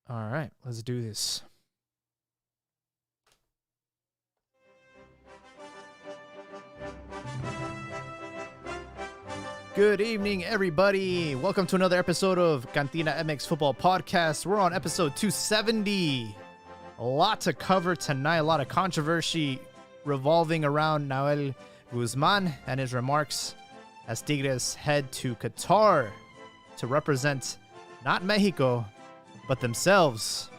All right, let's do this. Good evening, everybody. Welcome to another episode of Cantina MX Football Podcast. We're on episode 270. A lot to cover tonight, a lot of controversy revolving around Nahuel Guzman and his remarks as Tigres head to Qatar to represent not Mexico, but themselves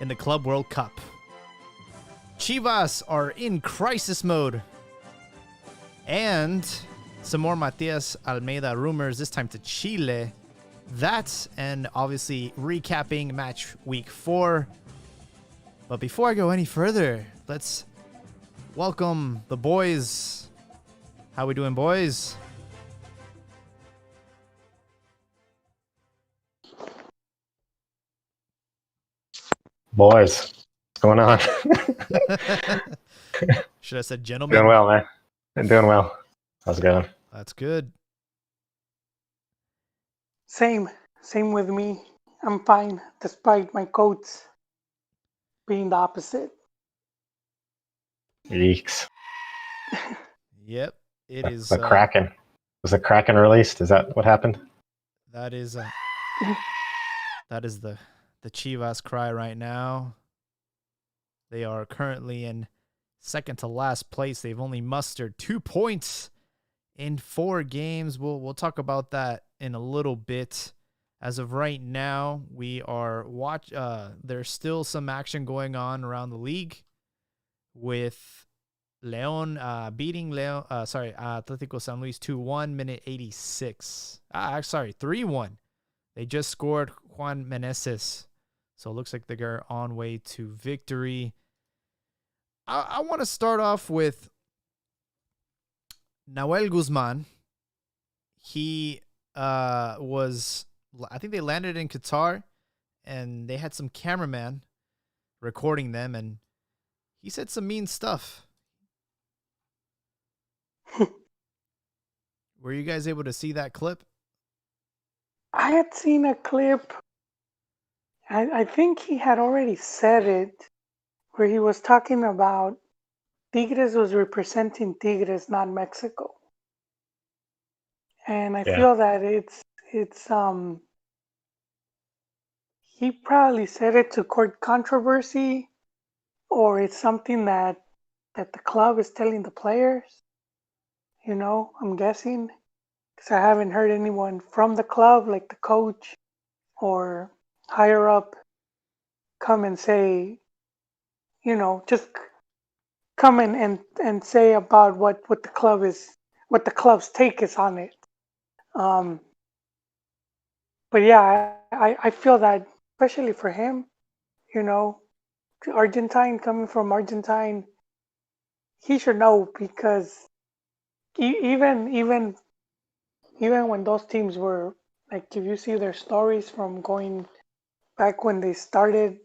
in the Club World Cup. Chivas are in crisis mode. And some more Matias Almeyda rumors, this time to Chile. That and obviously recapping match week 4. But before I go any further, let's welcome the boys. How we doing, boys? Boys, what's going on? Should I said gentlemen? Doing well, man. I'm doing well. How's it going? That's good. Same with me. I'm fine, despite my coats being the opposite. Yeeks. Yep, it is. The Kraken. Was the Kraken released? Is that what happened? That is the Chivas cry right now. They are currently in second to last place. They've only mustered 2 points in 4 games. We'll talk about that in a little bit. As of right now, we are there's still some action going on around the league with León beating Atlético San Luis 2-1, minute 86. 3-1. They just scored Juan Meneses. So it looks like they're on way to victory. I want to start off with Nahuel Guzman. He I think they landed in Qatar, and they had some cameraman recording them, and he said some mean stuff. Were you guys able to see that clip? I had seen a clip. I think he had already said it, where he was talking about Tigres was representing Tigres, not Mexico. And I feel that it's he probably said it to court controversy, or it's something that the club is telling the players. I'm guessing, because I haven't heard anyone from the club, like the coach or higher up, come and say, just come in and say about what the club's take is on it. But yeah, I feel that, especially for him, Argentine, coming from Argentine, he should know, because even when those teams were, like, if you see their stories from going back when they started,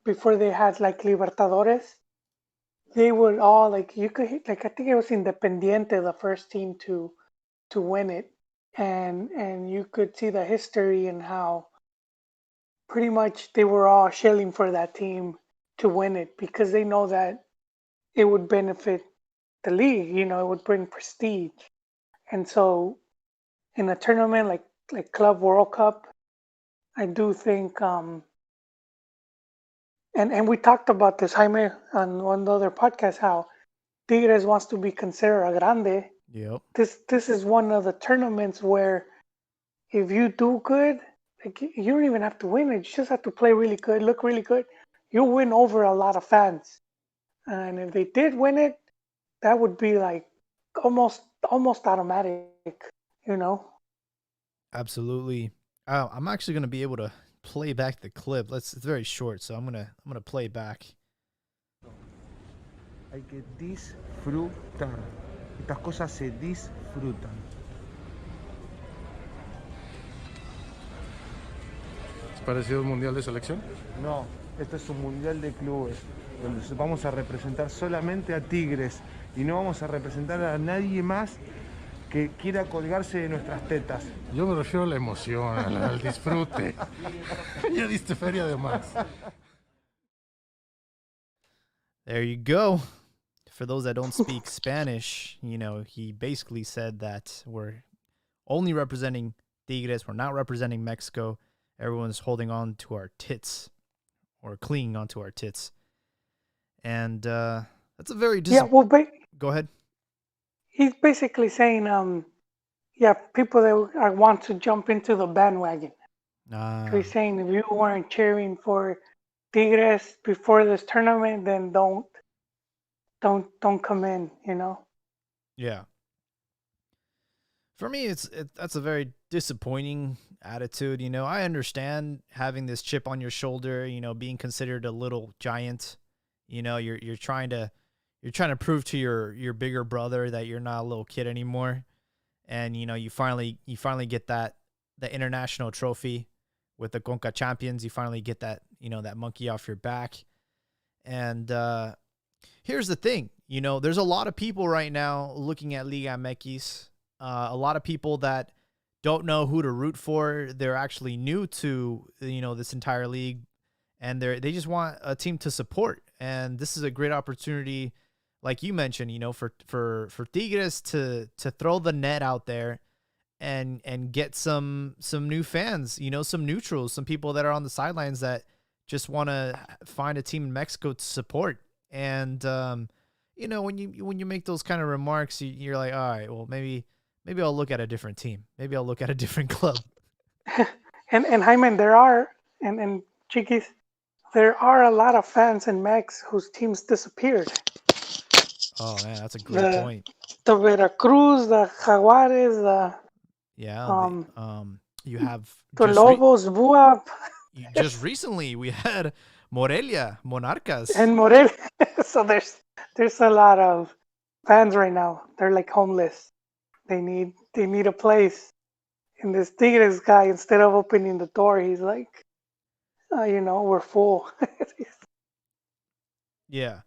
before they had like Libertadores, they would all, like, you could, like, I think it was Independiente, the first team to win it, and you could see the history and how pretty much they were all shilling for that team to win it, because they know that it would benefit the league, it would bring prestige. And so in a tournament like Club World Cup, I do think, and we talked about this, Jaime, on one of the other podcasts, how Tigres wants to be considered a grande. Yep. This is one of the tournaments where if you do good, like, you don't even have to win it. You just have to play really good, look really good. You'll win over a lot of fans. And if they did win it, that would be like almost automatic, Absolutely. I'm actually going to be able to play back the clip. It's very short, so I'm gonna play back. Hay que disfrutar. Estas cosas se disfrutan. ¿Es parecido a un mundial de selección? No, esto es un mundial de clubes, donde vamos a representar solamente a Tigres y no vamos a representar a nadie más que quiera colgarse de nuestras tetas. Yo me refiero a la emoción, al disfrute. Ya diste feria de más. There you go. For those that don't speak Spanish, he basically said that we're only representing Tigres. We're not representing Mexico. Everyone's holding on to our tits or clinging onto our tits. And that's a very Go ahead. He's basically saying, people that want to jump into the bandwagon. He's saying if you weren't cheering for Tigres before this tournament, then don't come in, Yeah. For me, that's a very disappointing attitude. I understand having this chip on your shoulder, being considered a little giant. You're trying to prove to your bigger brother that you're not a little kid anymore. And you finally get the international trophy with the Conca champions. You finally get that, that monkey off your back. And here's the thing, there's a lot of people right now looking at Liga MX. A lot of people that don't know who to root for. They're actually new to, this entire league, and they just want a team to support. And this is a great opportunity, like you mentioned, for Tigres to throw the net out there and get some new fans, some neutrals, some people that are on the sidelines that just want to find a team in Mexico to support. And when you make those kind of remarks, you're like, all right, well, maybe I'll look at a different team. Maybe I'll look at a different club. and Jaime, there are, and Chiquis, there are a lot of fans in Mex whose teams disappeared. Oh man, that's a great point. The Veracruz, the Jaguares, you have the Lobos, Buap. Just recently we had Morelia, Monarcas. And Morelia. So there's a lot of fans right now. They're like homeless. They need a place. And this Tigres guy, instead of opening the door, he's like, we're full. Yeah.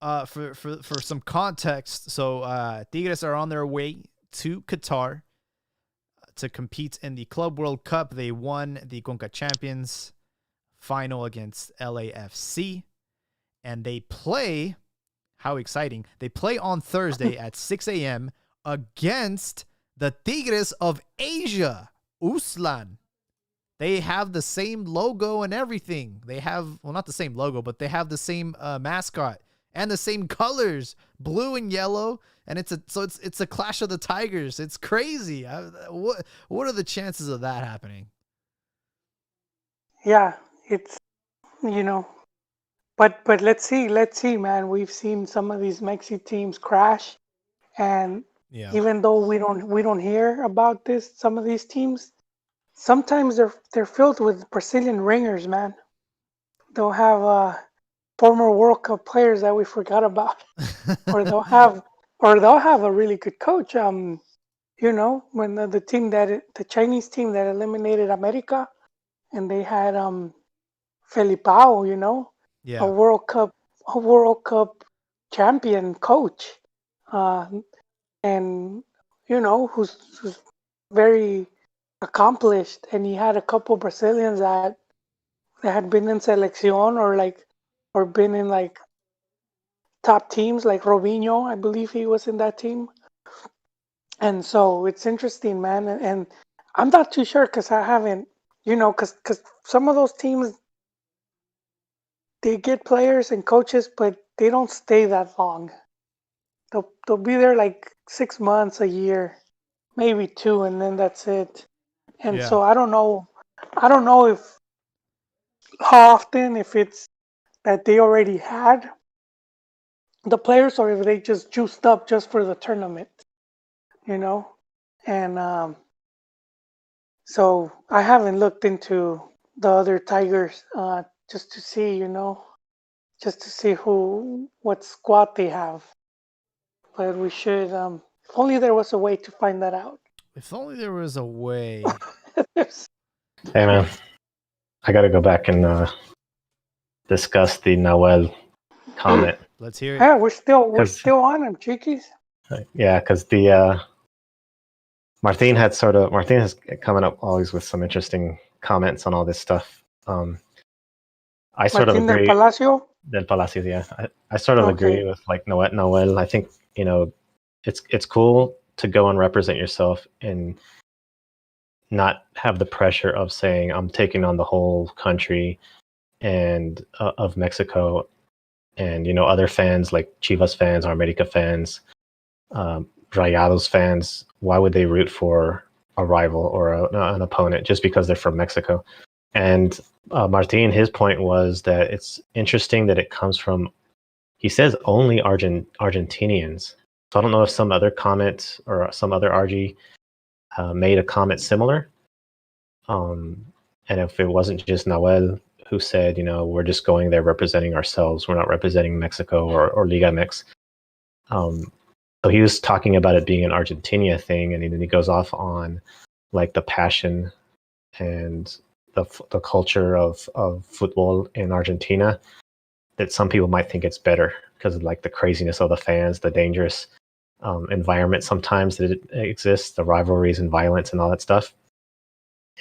For some context, so Tigres are on their way to Qatar to compete in the Club World Cup. They won the Conca Champions final against LAFC, and they play. How exciting! They play on Thursday at 6 a.m. against the Tigres of Asia, Uslan. They have the same logo and everything. They have, well, not the same logo, but they have the same mascot and the same colors, blue and yellow. And it's a clash of the Tigers. It's crazy. What are the chances of that happening? Yeah, it's, but let's see, man. We've seen some of these Mexi teams crash, and even though we don't hear about this, some of these teams, sometimes they're filled with Brazilian ringers, man. They'll have former World Cup players that we forgot about, or they'll have a really good coach. When the team the Chinese team that eliminated America, and they had Felipao, a World Cup champion coach, and who's very accomplished, and he had a couple Brazilians that had been in selección or been in like top teams, like Robinho, I believe he was in that team. And so it's interesting, man. And I'm not too sure because I haven't, because some of those teams, they get players and coaches, but they don't stay that long. They'll be there like 6 months, a year, maybe 2, and then that's it. And so I don't know if how often, if it's that they already had the players or if they just juiced up just for the tournament, and so I haven't looked into the other Tigers just to see, what squad they have. But we should, if only there was a way to find that out. If only there was a way. Hey man, I gotta go back and discuss the Noel comment. Let's hear it. Yeah, we're still on him, Chiquis. Yeah, because the Martin has coming up always with some interesting comments on all this stuff. I sort of Martin del agree. Palacio. Del Palacio, yeah. I sort of agree with like Noel. I think, it's cool to go and represent yourself and not have the pressure of saying I'm taking on the whole country and of Mexico, and other fans like Chivas fans or America fans, Rayados fans. Why would they root for a rival or an opponent just because they're from Mexico? And Martin, his point was that it's interesting that it comes from, he says, only Argentinians. So I don't know if some other comment or some other RG made a comment similar. And if it wasn't just Nahuel who said, we're just going there representing ourselves, we're not representing Mexico or Liga MX. So he was talking about it being an Argentina thing, and then he goes off on like the passion and the culture of football in Argentina, that some people might think it's better because of like the craziness of the fans, the dangerous environment sometimes that it exists, the rivalries and violence and all that stuff.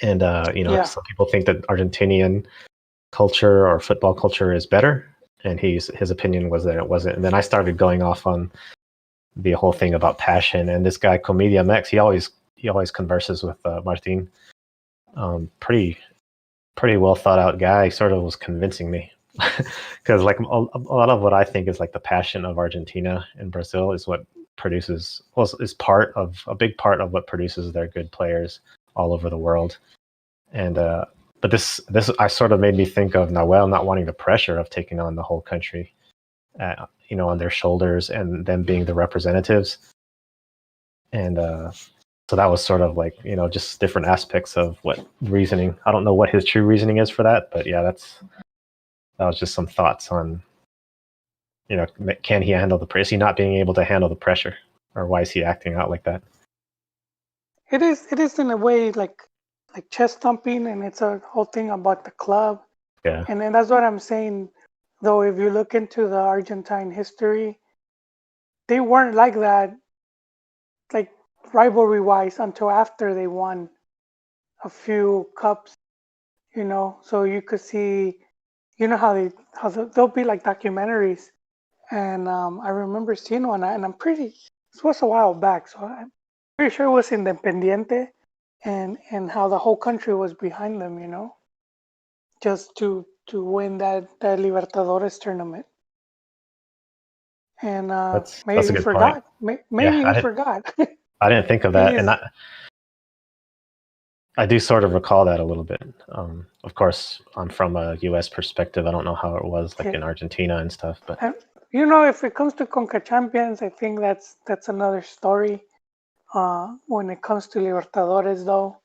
And some people think that Argentinian culture or football culture is better, and his opinion was that it wasn't. And then I started going off on the whole thing about passion. And this guy Comedia Mex, he always converses with Martin. Pretty well thought out guy. He sort of was convincing me because like a lot of what I think is like the passion of Argentina and Brazil is what produces, is part of a big part of what produces their good players all over the world. And but this I sort of made me think of Nahuel not wanting the pressure of taking on the whole country, on their shoulders, and them being the representatives. And so that was sort of like, just different aspects of what reasoning. I don't know what his true reasoning is for that, but yeah, that was just some thoughts on, can he handle the pressure? Is he not being able to handle the pressure, or why is he acting out like that? It is in a way like chest thumping, and it's a whole thing about the club. Yeah. And then that's what I'm saying. Though, if you look into the Argentine history, they weren't like that, like rivalry wise, until after they won a few cups. So you could see, how they'll be like documentaries, and I remember seeing one, and this was a while back, so I'm pretty sure it was Independiente, and how the whole country was behind them, just to win that Libertadores tournament. And That's maybe a he good forgot. point. Maybe he forgot. I didn't think of that, and I do sort of recall that a little bit. Of course, I'm from a U.S. perspective. I don't know how it was like in Argentina and stuff, but And, if it comes to Conca Champions, I think that's another story. When it comes to Libertadores, though,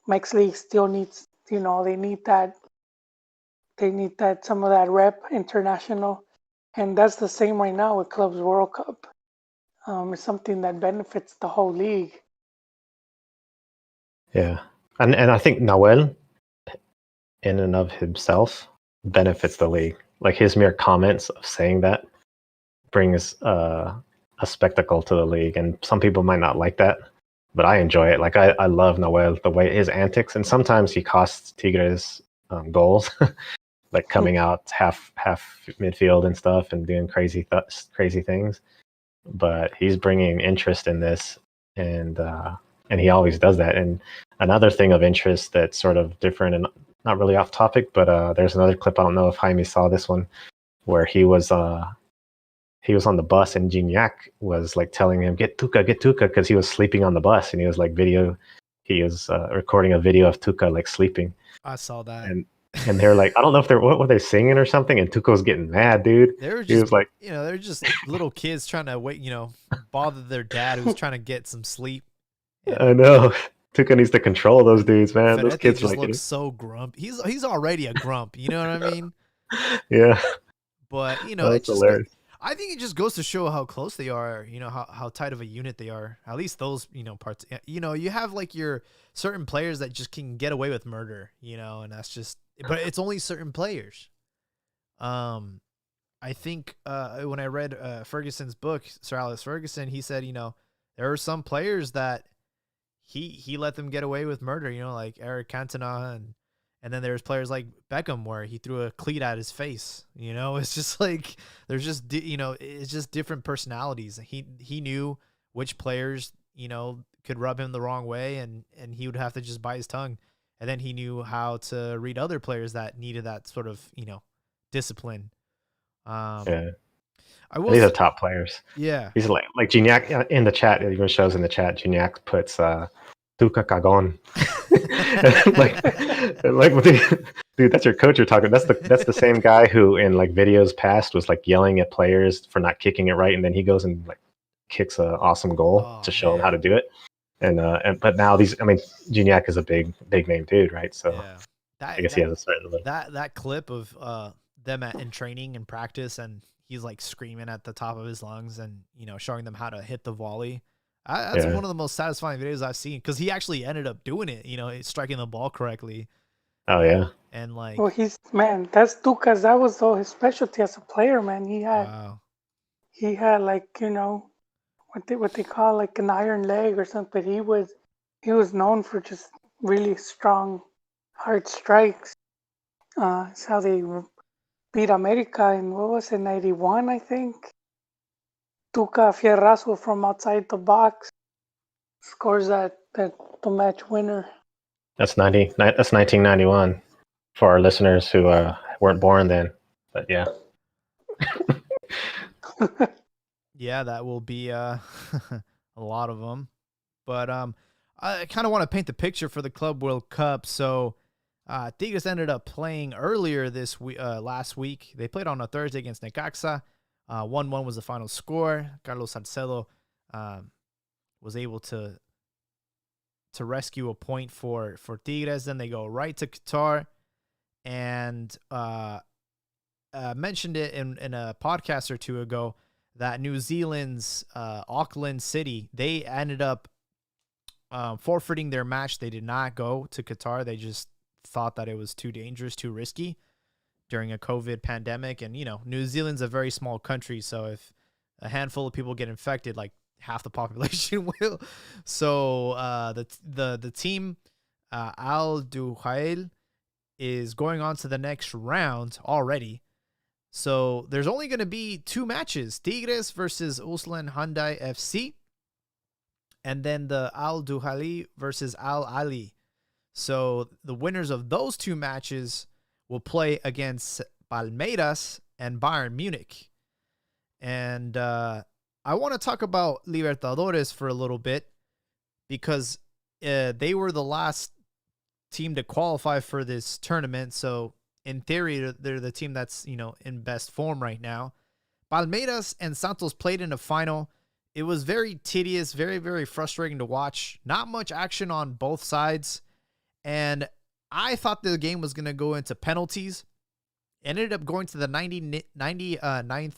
Mex League still needs, they need that some of that rep international, and that's the same right now with Clubs World Cup. It's something that benefits the whole league. Yeah, and I think Nahuel, in and of himself, benefits the league. Like his mere comments of saying that brings a spectacle to the league, and some people might not like that, but I enjoy it. Like I love Nahuel, the way his antics, and sometimes he costs Tigres goals, like coming out half midfield and stuff and doing crazy things. But he's bringing interest in this, and he always does that. And another thing of interest that's sort of different and not really off topic, but there's another clip. I don't know if Jaime saw this one, where he was on the bus and Gignac was like telling him, get Tuca, because he was sleeping on the bus, and he was recording a video of Tuca like sleeping. I saw that. And they're like, I don't know if what were they singing or something, and Tuca was getting mad, dude. He was like, they're just little kids trying to wait, bother their dad who's trying to get some sleep. I know. Tuca needs to control those dudes, man. Those kids just look so grumpy. He's already a grump, you know what I mean? Yeah. But that's hilarious. I think it just goes to show how close they are, how tight of a unit they are. At least those, parts. You have like your certain players that just can get away with murder, and that's just, but it's only certain players. I think when I read Ferguson's book, Sir Alex Ferguson, he said, there are some players that he let them get away with murder, like Eric Cantona, and then there's players like Beckham where he threw a cleat at his face. It's just like there's just it's just different personalities. He knew which players could rub him the wrong way, and he would have to just bite his tongue. And then he knew how to read other players that needed that sort of discipline. Yeah. These are top players. Yeah. He's like Gignac in the chat. It even shows in the chat. Gignac puts Tuca Cagon. Dude, that's your coach you're talking. That's the same guy who in like videos past was like yelling at players for not kicking it right, and then he goes and like kicks an awesome goal to show them how to do it. And but now Gignac is a big name dude, right? So I guess he has a certain level. That clip of them in training and practice, and he's like screaming at the top of his lungs and showing them how to hit the volley. That's one of the most satisfying videos I've seen, because he actually ended up doing it, striking the ball correctly. Oh yeah. And like, well, that's Tuca's. That was all his specialty as a player, man. He had like what they call like an iron leg or something. But he was known for just really strong, hard strikes. It's how they beat America in, what was it, 91, I think. Tuca Fierrazo from outside the box scores the match winner. That's 1991 for our listeners who weren't born then. But yeah. Yeah, that will be a lot of them. But I kind of want to paint the picture for the Club World Cup. So Tigres ended up playing earlier last week. They played on a Thursday against Necaxa. 1-1 was the final score. Carlos Salcedo was able to rescue a point for Tigres. Then they go right to Qatar, and mentioned it in a podcast or two ago that New Zealand's Auckland City, they ended up forfeiting their match. They did not go to Qatar. They just thought that it was too dangerous, too risky during a COVID pandemic. And, New Zealand's a very small country, so if a handful of people get infected, like half the population will. So the team, Al Duhail, is going on to the next round already. So there's only going to be 2 matches, Tigres versus Uslan Hyundai FC, and then the Al Duhail versus Al Ali. So the winners of those 2 matches will play against Palmeiras and Bayern Munich. And I want to talk about Libertadores for a little bit, because they were the last team to qualify for this tournament. So in theory, they're the team that's, in best form right now. Palmeiras and Santos played in a final. It was very tedious, very, very frustrating to watch. Not much action on both sides. And I thought the game was going to go into penalties. It ended up going to the 99th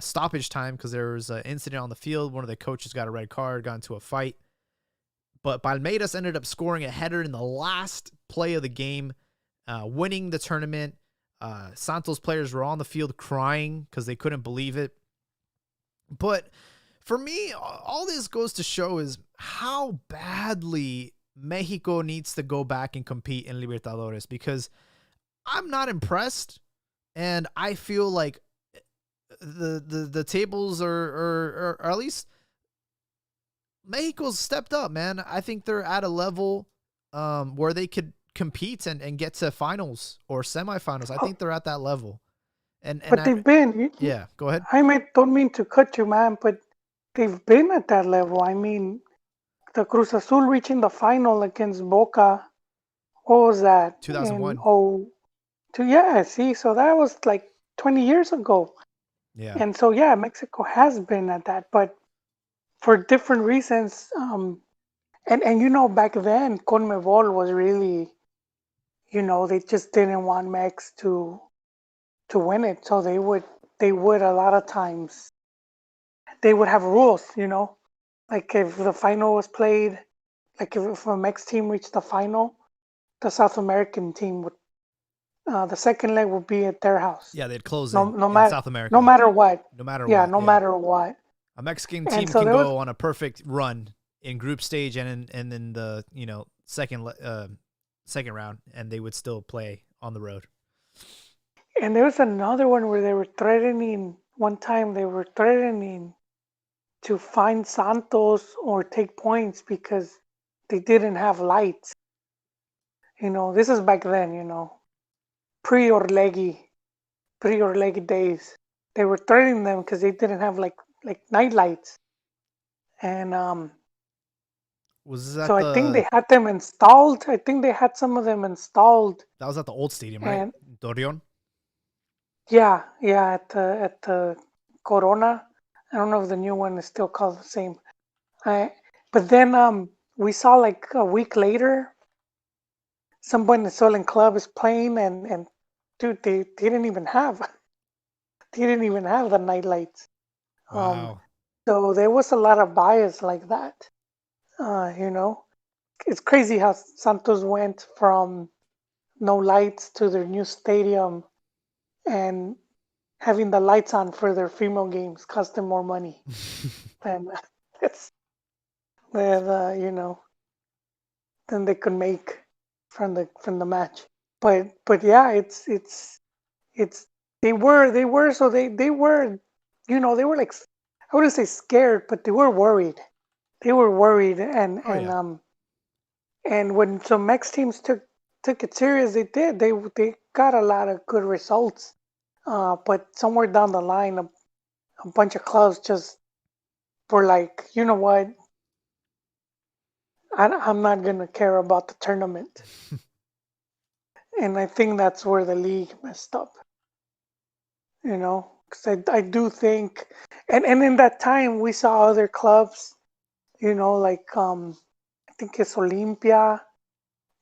stoppage time, because there was an incident on the field. One of the coaches got a red card, got into a fight. But Palmeiras ended up scoring a header in the last play of the game, winning the tournament. Santos players were on the field crying because they couldn't believe it. But for me, all this goes to show is how badly Mexico needs to go back and compete in Libertadores, because I'm not impressed, and I feel like the tables are at least Mexico's stepped up, man. I think they're at a level where they could compete and get to finals or semifinals. I think they're at that level. But they've been. Yeah, go ahead. Don't mean to cut you, man, but they've been at that level. I mean, the Cruz Azul reaching the final against Boca, what was that? 2001. So that was like 20 years ago. Yeah. And so, Mexico has been at that, but for different reasons. And back then, CONMEBOL was really, they just didn't want Mex to win it. So they would a lot of times, they would have rules, like if the final was played, like if a Mex team reached the final, the South American team would, the second leg would be at their house. Yeah, they'd close in South America. No matter what. No matter Yeah, what. no matter what. A Mexican team can go on a perfect run in group stage and in the second round, and they would still play on the road. And there was another one where they were threatening. One time they were threatening to fine Santos or take points because they didn't have lights. This is back then. Pre-Orlegi days. They were threatening them because they didn't have like night lights. And Was that so I think they had them installed. I think they had some of them installed. That was at the old stadium, right? Dorion? Yeah, at the Corona. I don't know if the new one is still called the same. But then we saw like a week later, some Venezuelan club is playing, and dude, they didn't even have the night lights. Wow. So there was a lot of bias like that. It's crazy how Santos went from no lights to their new stadium, and having the lights on for their female games cost them more money than it's than than they could make from the match. But yeah, it's they were so they were they were like, I wouldn't say scared, but they were worried. They were worried, and Oh, yeah. and when some Mex teams took it serious, they did. They got a lot of good results. But somewhere down the line, a bunch of clubs just were like, you know what? I'm not gonna care about the tournament. And I think that's where the league messed up. Because I do think, and in that time we saw other clubs, like I think it's Olimpia,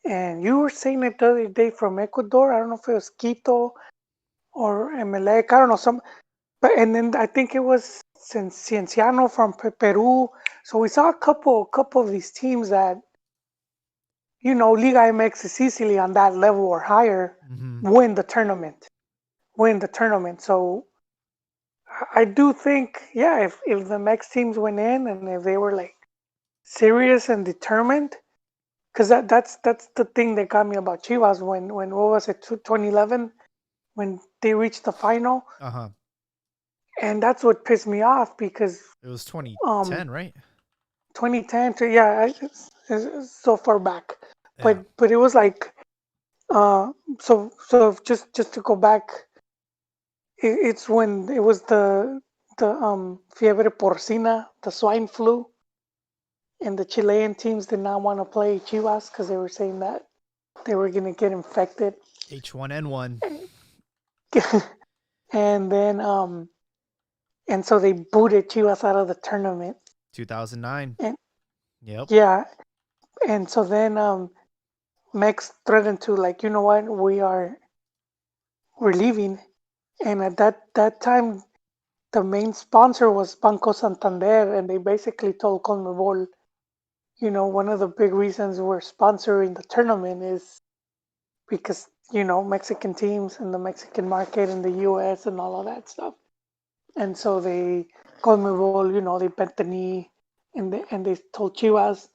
and you were saying it the other day from Ecuador. I don't know if it was Quito or Emelec. I don't know but and then I think it was Cienciano from Peru. So we saw a couple of these teams that Liga MX is easily on that level or higher. Win the tournament. So I do think, yeah, if the Mex teams went in and if they were like serious and determined, because that's the thing that got me about Chivas when what was it, 2011, when they reached the final. And that's what pissed me off because it was 2010, right? 2010 to it's so far back, Yeah. but it was like so just to go back, it's when it was the fiebre porcina, the swine flu, and the Chilean teams did not want to play Chivas because they were saying that they were gonna get infected. H1N1. And then and so they booted Chivas out of the tournament. 2009. And yep. Yeah, and so then Mex threatened to, like, you know what, we're leaving, and at that time the main sponsor was Banco Santander, and they basically told CONMEBOL, one of the big reasons we're sponsoring the tournament is because Mexican teams and the Mexican market in the U.S. and all of that stuff. And so they CONMEBOL, they bent the knee, and they told Chivas,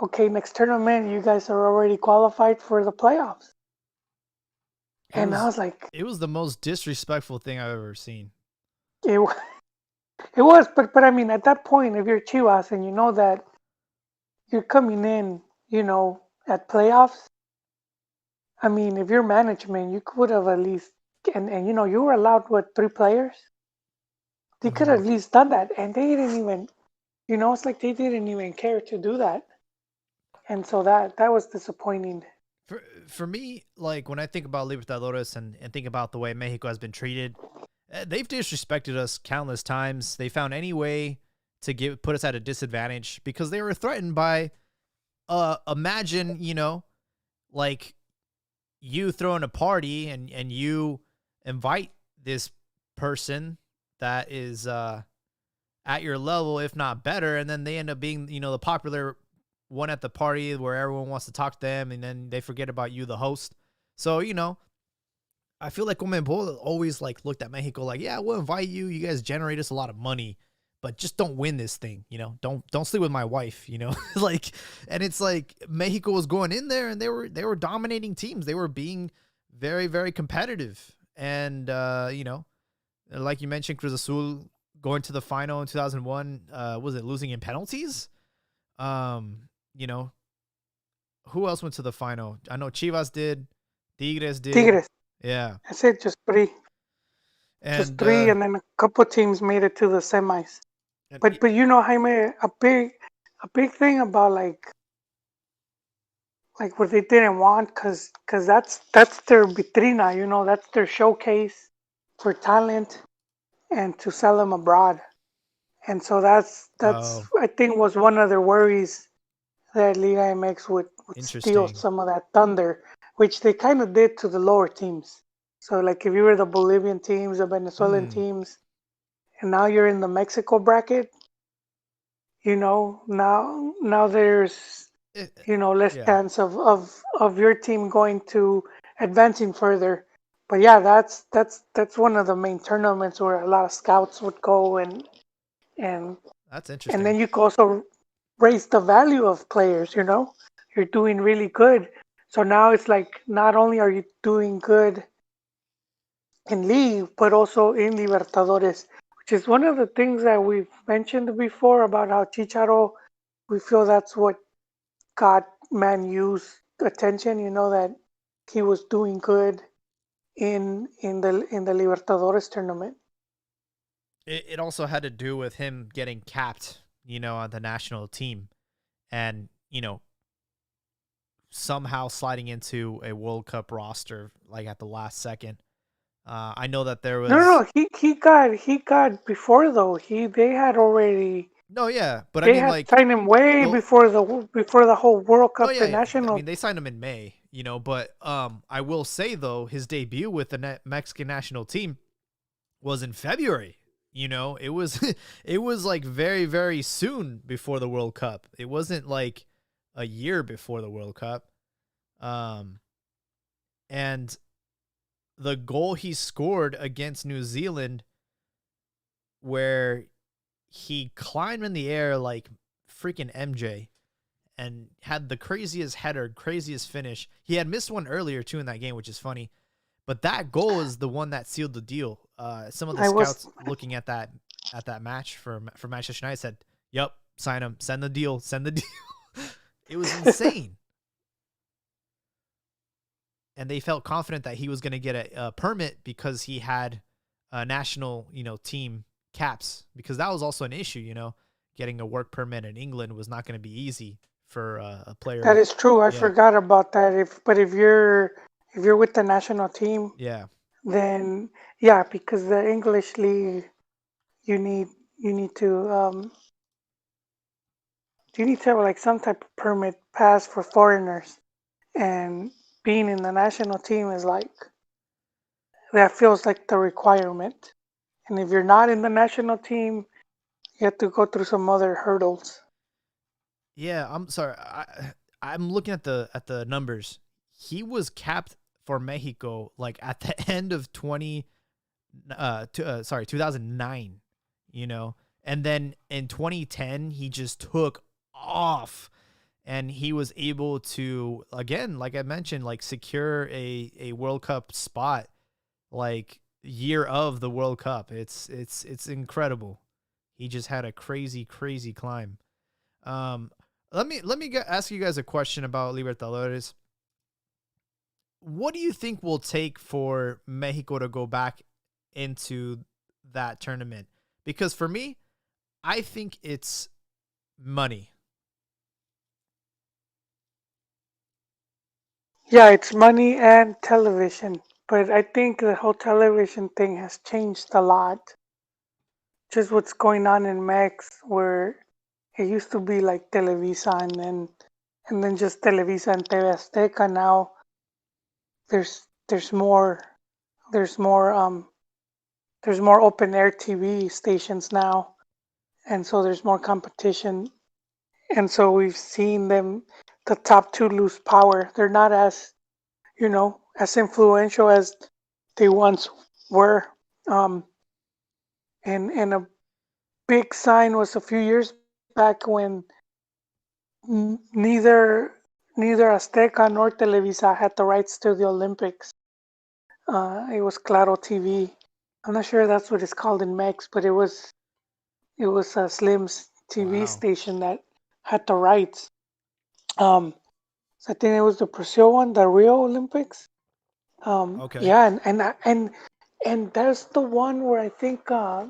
okay, next tournament you guys are already qualified for the playoffs. I was like, it was the most disrespectful thing I've ever seen. It was, but I mean, at that point, if you're Chivas and you know that you're coming in, at playoffs, I mean, if you're management, you could have at least, and you were allowed, what, 3 players? They could have at least done that, and they didn't even, it's like they didn't even care to do that. And so that was disappointing. For me, like, when I think about Libertadores and think about the way Mexico has been treated, they've disrespected us countless times. They found any way to put us at a disadvantage because they were threatened by, imagine, like you throwing a party and you invite this person that is at your level, if not better, and then they end up being, the popular one at the party where everyone wants to talk to them, and then they forget about you, the host. So, I feel like CONMEBOL always like looked at Mexico like, yeah, we'll invite you. You guys generate us a lot of money. but just don't win this thing, don't sleep with my wife, like, and it's like Mexico was going in there and they were dominating teams. They were being very, very competitive. And, like you mentioned, Cruz Azul going to the final in 2001, was it losing in penalties? You know, who else went to the final? I know Chivas did, Tigres did. Tigres. Yeah. That's it, just three. Just And three, and then a couple teams made it to the semis. But Jaime, a big thing about like what they didn't want, because that's their vitrina, that's their showcase for talent and to sell them abroad. And so that's Oh, I think was one of their worries, that Liga MX would steal interesting. some of that thunder, which they kind of did to the lower teams. So like if you were the Bolivian teams, the Venezuelan teams, and now you're in the Mexico bracket, now there's less Yeah. chance of your team going to advancing further. But yeah, that's one of the main tournaments where a lot of scouts would go, and That's and interesting. then you can also raise the value of players. You're doing really good. So now it's like not only are you doing good in league, but also in Libertadores, which is one of the things that we've mentioned before about how Chicharo, we feel that's what got Man U's attention. That he was doing good in the Libertadores tournament. It also had to do with him getting capped, on the national team, and somehow sliding into a World Cup roster like at the last second. I know that there No, no, was no. He got before though. They had already no, yeah, but I they mean, had like, signed him way well, before the whole World no, Cup yeah, and yeah. I national. mean, they signed him in May, but I will say though, his debut with the Mexican national team was in February. It was it was like very, very soon before the World Cup. It wasn't like a year before the World Cup. Um, and the goal he scored against New Zealand, where he climbed in the air like freaking MJ and had the craziest header, craziest finish. He had missed one earlier too in that game, which is funny. But that goal is the one that sealed the deal. Some of the I was scouts looking at that match for Manchester United said, "Yep, sign him, send the deal, send the deal." It was insane, and they felt confident that he was going to get a permit because he had a national, team caps. Because that was also an issue, getting a work permit in England was not going to be easy for a player That of, is true. I yeah, forgot about that. If you're with the national team, yeah, then yeah, because the English league, you need you need to um you need to have like some type of permit pass for foreigners, and being in the national team is like that feels like the requirement. And if you're not in the national team, you have to go through some other hurdles. yeah. I'm sorry. I'm looking at the numbers. He was capped for Mexico like at the end of 2009, and then in 2010 he just took off, and he was able to, again, like I mentioned, like secure a World Cup spot like year of the World Cup. It's incredible. He just had a crazy, crazy climb. Um, let me ask you guys a question about Libertadores. What do you think will take for Mexico to go back into that tournament? Because for me, I think it's money. Yeah, it's money and television, but I think the whole television thing has changed a lot. Just what's going on in Mex, where it used to be like Televisa and then just Televisa and TV Azteca. Now there's more there's more there's more open air TV stations now, and so there's more competition. And so we've seen the top two lose power. They're not as influential as they once were. Um, and big sign was a few years back when neither Azteca nor Televisa had the rights to the Olympics. It was Claro TV. I'm not sure that's what it's called in Mex, but it was a Slim's TV Wow. station that had the rights. So I think it was the Brazil one, the Rio Olympics. Okay. Yeah, and there's the one where I think the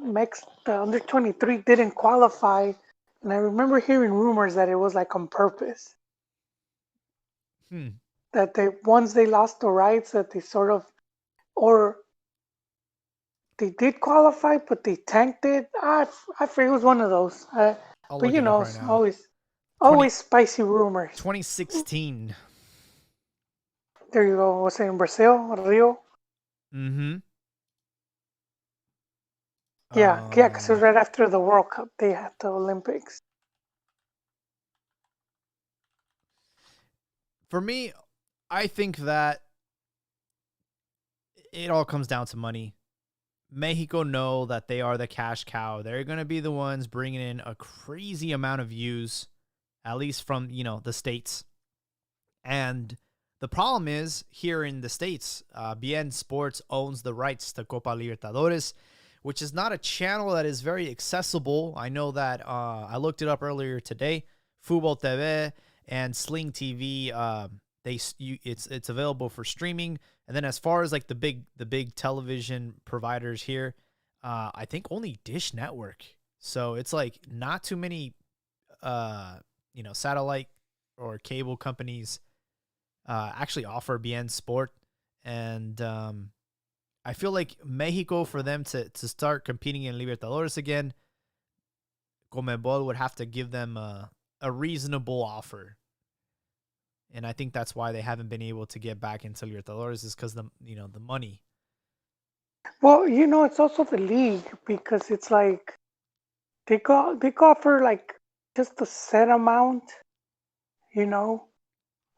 under 23 didn't qualify, and I remember hearing rumors that it was like on purpose. Hmm. That they once they lost the rights, that they sort of, or they did qualify, but they tanked it. I forget, it was one of those. I'll But look you it up know, right it's now. always spicy rumors. 2016. There you go. Was it in Brazil, Rio? Mm-hmm. Yeah, because it was right after the World Cup. They had the Olympics. For me, I think that it all comes down to money. Mexico know that they are the cash cow. They're going to be the ones bringing in a crazy amount of views, at least from, the States. And the problem is here in the States, BN Sports owns the rights to Copa Libertadores, which is not a channel that is very accessible. I know that I looked it up earlier today. Fútbol TV and Sling TV, it's available for streaming. And then as far as like the big television providers here, I think only Dish Network. So it's like not too many, satellite or cable companies actually offer BN Sport. And I feel like Mexico, for them to start competing in Libertadores again, Conmebol would have to give them a reasonable offer. And I think that's why they haven't been able to get back into Libertadores, is because the money. Well, it's also the league because it's like they offer like just a set amount, you know,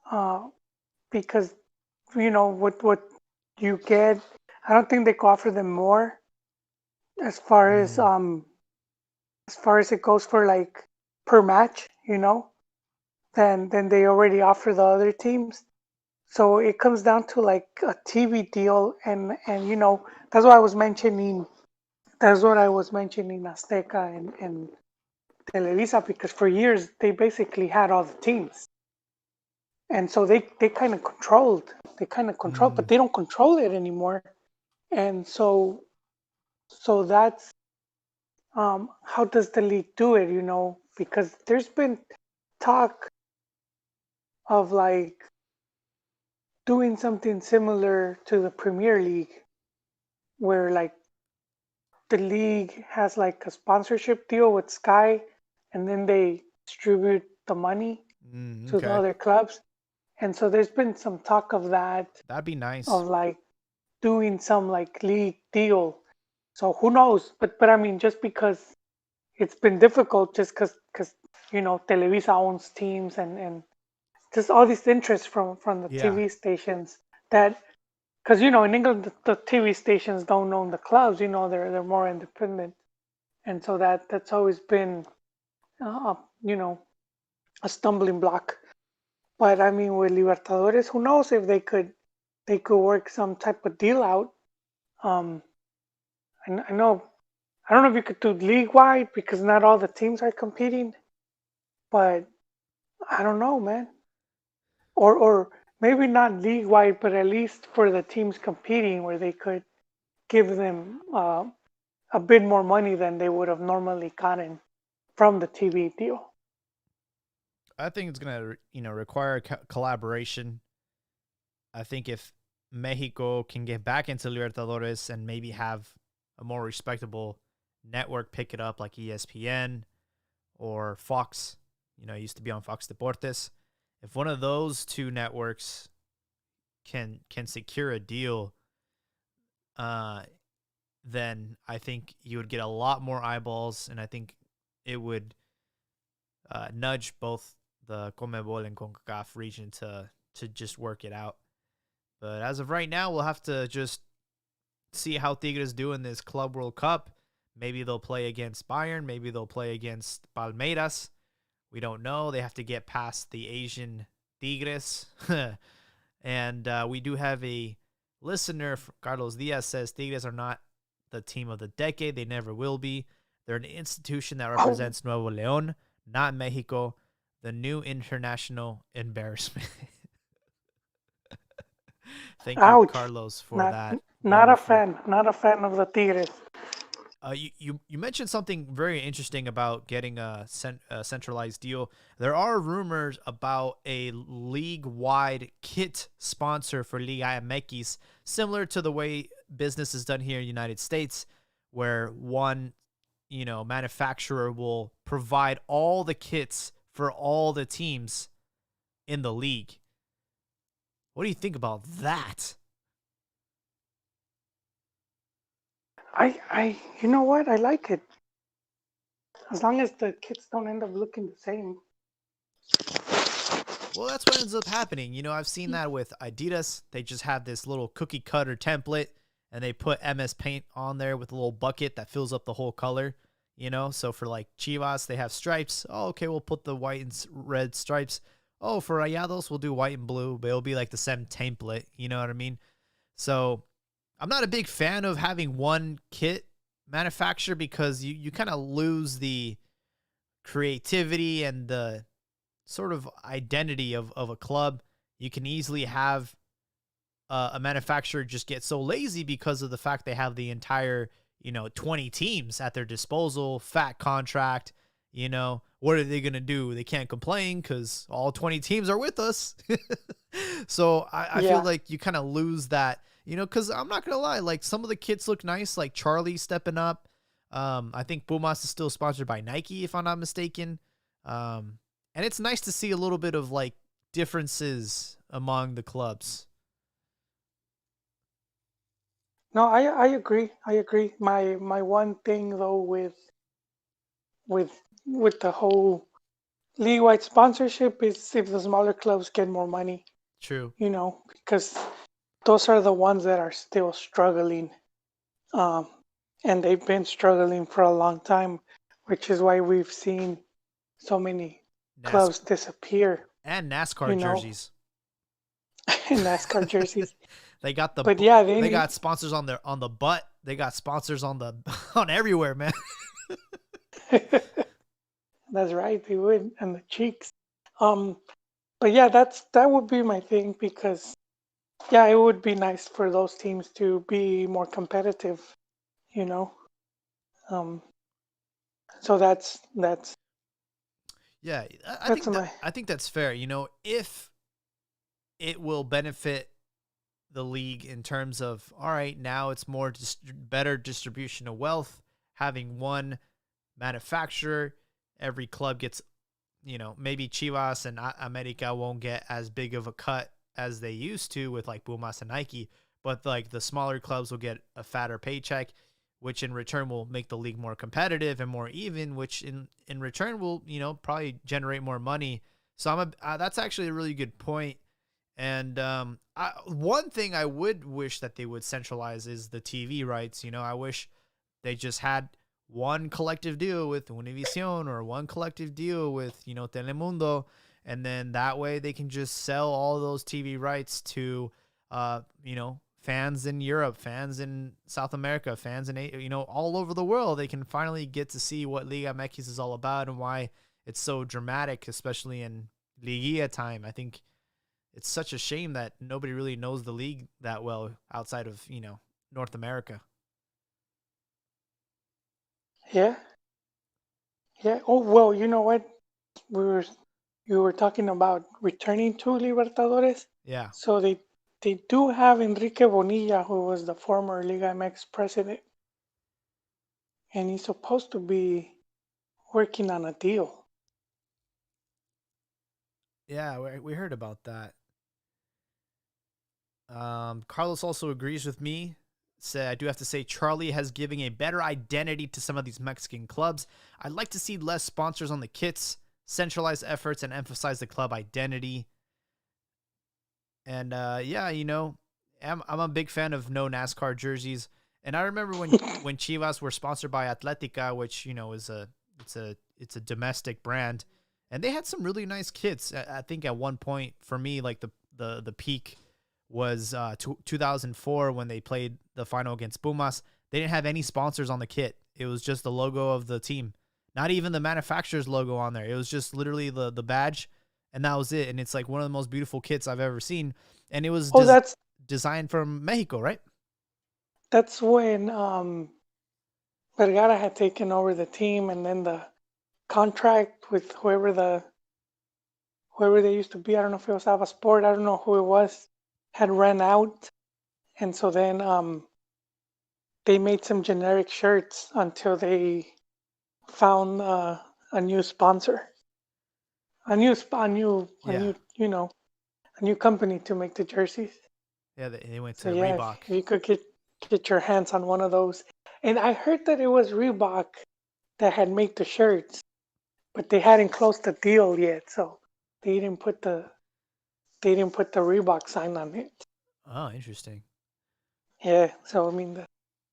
uh, because what you get. I don't think they could offer them more as far as Mm. it goes for like per match, than they already offer the other teams. So it comes down to like a TV deal, and that's what I was mentioning. That's what I was mentioning Azteca and Televisa, because for years they basically had all the teams, and so they kind of controlled. But Mm. they don't control it anymore, and so that's how does the league do it? Because there's been talk of like doing something similar to the Premier League, where like the league has like a sponsorship deal with Sky, and then they distribute the money to the Okay. other clubs. And so there's been some talk of that, That'd be nice. of like doing some like league deal. So who knows? But I mean, just because it's been difficult, just because Televisa owns teams, and just all this interest from the Yeah. TV stations, that because in England the TV stations don't own the clubs. They're more independent, and so that's always been uh, you know a stumbling block. But I mean, with Libertadores, who knows if they could work some type of deal out. Um, and I don't know if you could do league wide because not all the teams are competing, but I don't know, man. Or maybe not league wide, but at least for the teams competing, where they could give them a bit more money than they would have normally gotten from the TV deal. I think it's gonna require collaboration. I think if Mexico can get back into Libertadores and maybe have a more respectable network pick it up, like ESPN or Fox, it used to be on Fox Deportes. If one of those two networks can secure a deal, then I think you would get a lot more eyeballs, and I think it would nudge both the CONMEBOL and CONCACAF region to just work it out. But as of right now, we'll have to just see how Tigres do in this Club World Cup. Maybe they'll play against Bayern. Maybe they'll play against Palmeiras. We don't know. They have to get past the Asian Tigres. And we do have a listener, Carlos Diaz, says Tigres are not the team of the decade. They never will be. They're an institution that represents Nuevo León, not Mexico. The new international embarrassment. Thank you, Carlos, for that. Not a fan. Not a fan of the Tigres. You mentioned something very interesting about getting a centralized deal. There are rumors about a league-wide kit sponsor for Liga MX, similar to the way business is done here in the United States, where one, manufacturer will provide all the kits for all the teams in the league. What do you think about that? You know what? I like it. As long as the kits don't end up looking the same. Well, that's what ends up happening. I've seen that with Adidas. They just have this little cookie cutter template and they put MS Paint on there with a little bucket that fills up the whole color. So for like Chivas, they have stripes. Oh, okay, we'll put the white and red stripes. Oh, for Rayados, we'll do white and blue, but it'll be like the same template. You know what I mean? So I'm not a big fan of having one kit manufacturer because you kind of lose the creativity and the sort of identity of a club. You can easily have a manufacturer just get so lazy because of the fact they have the entire, 20 teams at their disposal, fat contract. What are they going to do? They can't complain because all 20 teams are with us. So I feel like you kind of lose that. Because I'm not going to lie, like some of the kits look nice, like Charlie stepping up. I think Pumas is still sponsored by Nike, if I'm not mistaken. And it's nice to see a little bit of like differences among the clubs. No, I agree. I agree. My one thing though with the whole league-wide sponsorship is if the smaller clubs get more money. True. Because those are the ones that are still struggling. And they've been struggling for a long time, which is why we've seen so many clubs disappear. And NASCAR jerseys. And NASCAR jerseys. They got they got sponsors on the butt. They got sponsors on everywhere, man. That's right, they would, and the cheeks. But yeah, that would be my thing because it would be nice for those teams to be more competitive, So that's yeah. I think that's fair. If it will benefit the league in terms of, all right, now it's more better distribution of wealth, having one manufacturer. Every club gets, maybe Chivas and America won't get as big of a cut as they used to with like Pumas and Nike, but like the smaller clubs will get a fatter paycheck, which in return will make the league more competitive and more even, which in return will, probably generate more money. So that's actually a really good point. And one thing I would wish that they would centralize is the TV rights. I wish they just had one collective deal with Univision or one collective deal with, Telemundo. And then that way they can just sell all those TV rights to, fans in Europe, fans in South America, fans in, all over the world. They can finally get to see what Liga MX is all about and why it's so dramatic, especially in Liguilla time. I think it's such a shame that nobody really knows the league that well outside of, North America. Yeah. Yeah. Oh, well, you know what? You were talking about returning to Libertadores. Yeah. So they do have Enrique Bonilla, who was the former Liga MX president. And he's supposed to be working on a deal. Yeah, we heard about that. Carlos also agrees with me. I do have to say Charlie has given a better identity to some of these Mexican clubs. I'd like to see less sponsors on the kits, centralize efforts, and emphasize the club identity. And I'm a big fan of no NASCAR jerseys. And I remember when Chivas were sponsored by Atletica, which is it's a domestic brand, and they had some really nice kits. I think at one point for me, like the peak was 2004 when they played the final against Pumas. They didn't have any sponsors on the kit. It was just the logo of the team, not even the manufacturer's logo on there. It was just literally the badge, and that was it. And it's like one of the most beautiful kits I've ever seen. And it was designed from Mexico, right? That's when Vergara had taken over the team, and then the contract with whoever they used to be, I don't know if it was Ava Sport, I don't know who it was, had ran out. And so then they made some generic shirts until they found a new sponsor, a new company to make the jerseys. Yeah, they went to Reebok. You could get your hands on one of those. And I heard that it was Reebok that had made the shirts, but they hadn't closed the deal yet, so they didn't put the Reebok sign on it. Oh, interesting. Yeah, so I mean,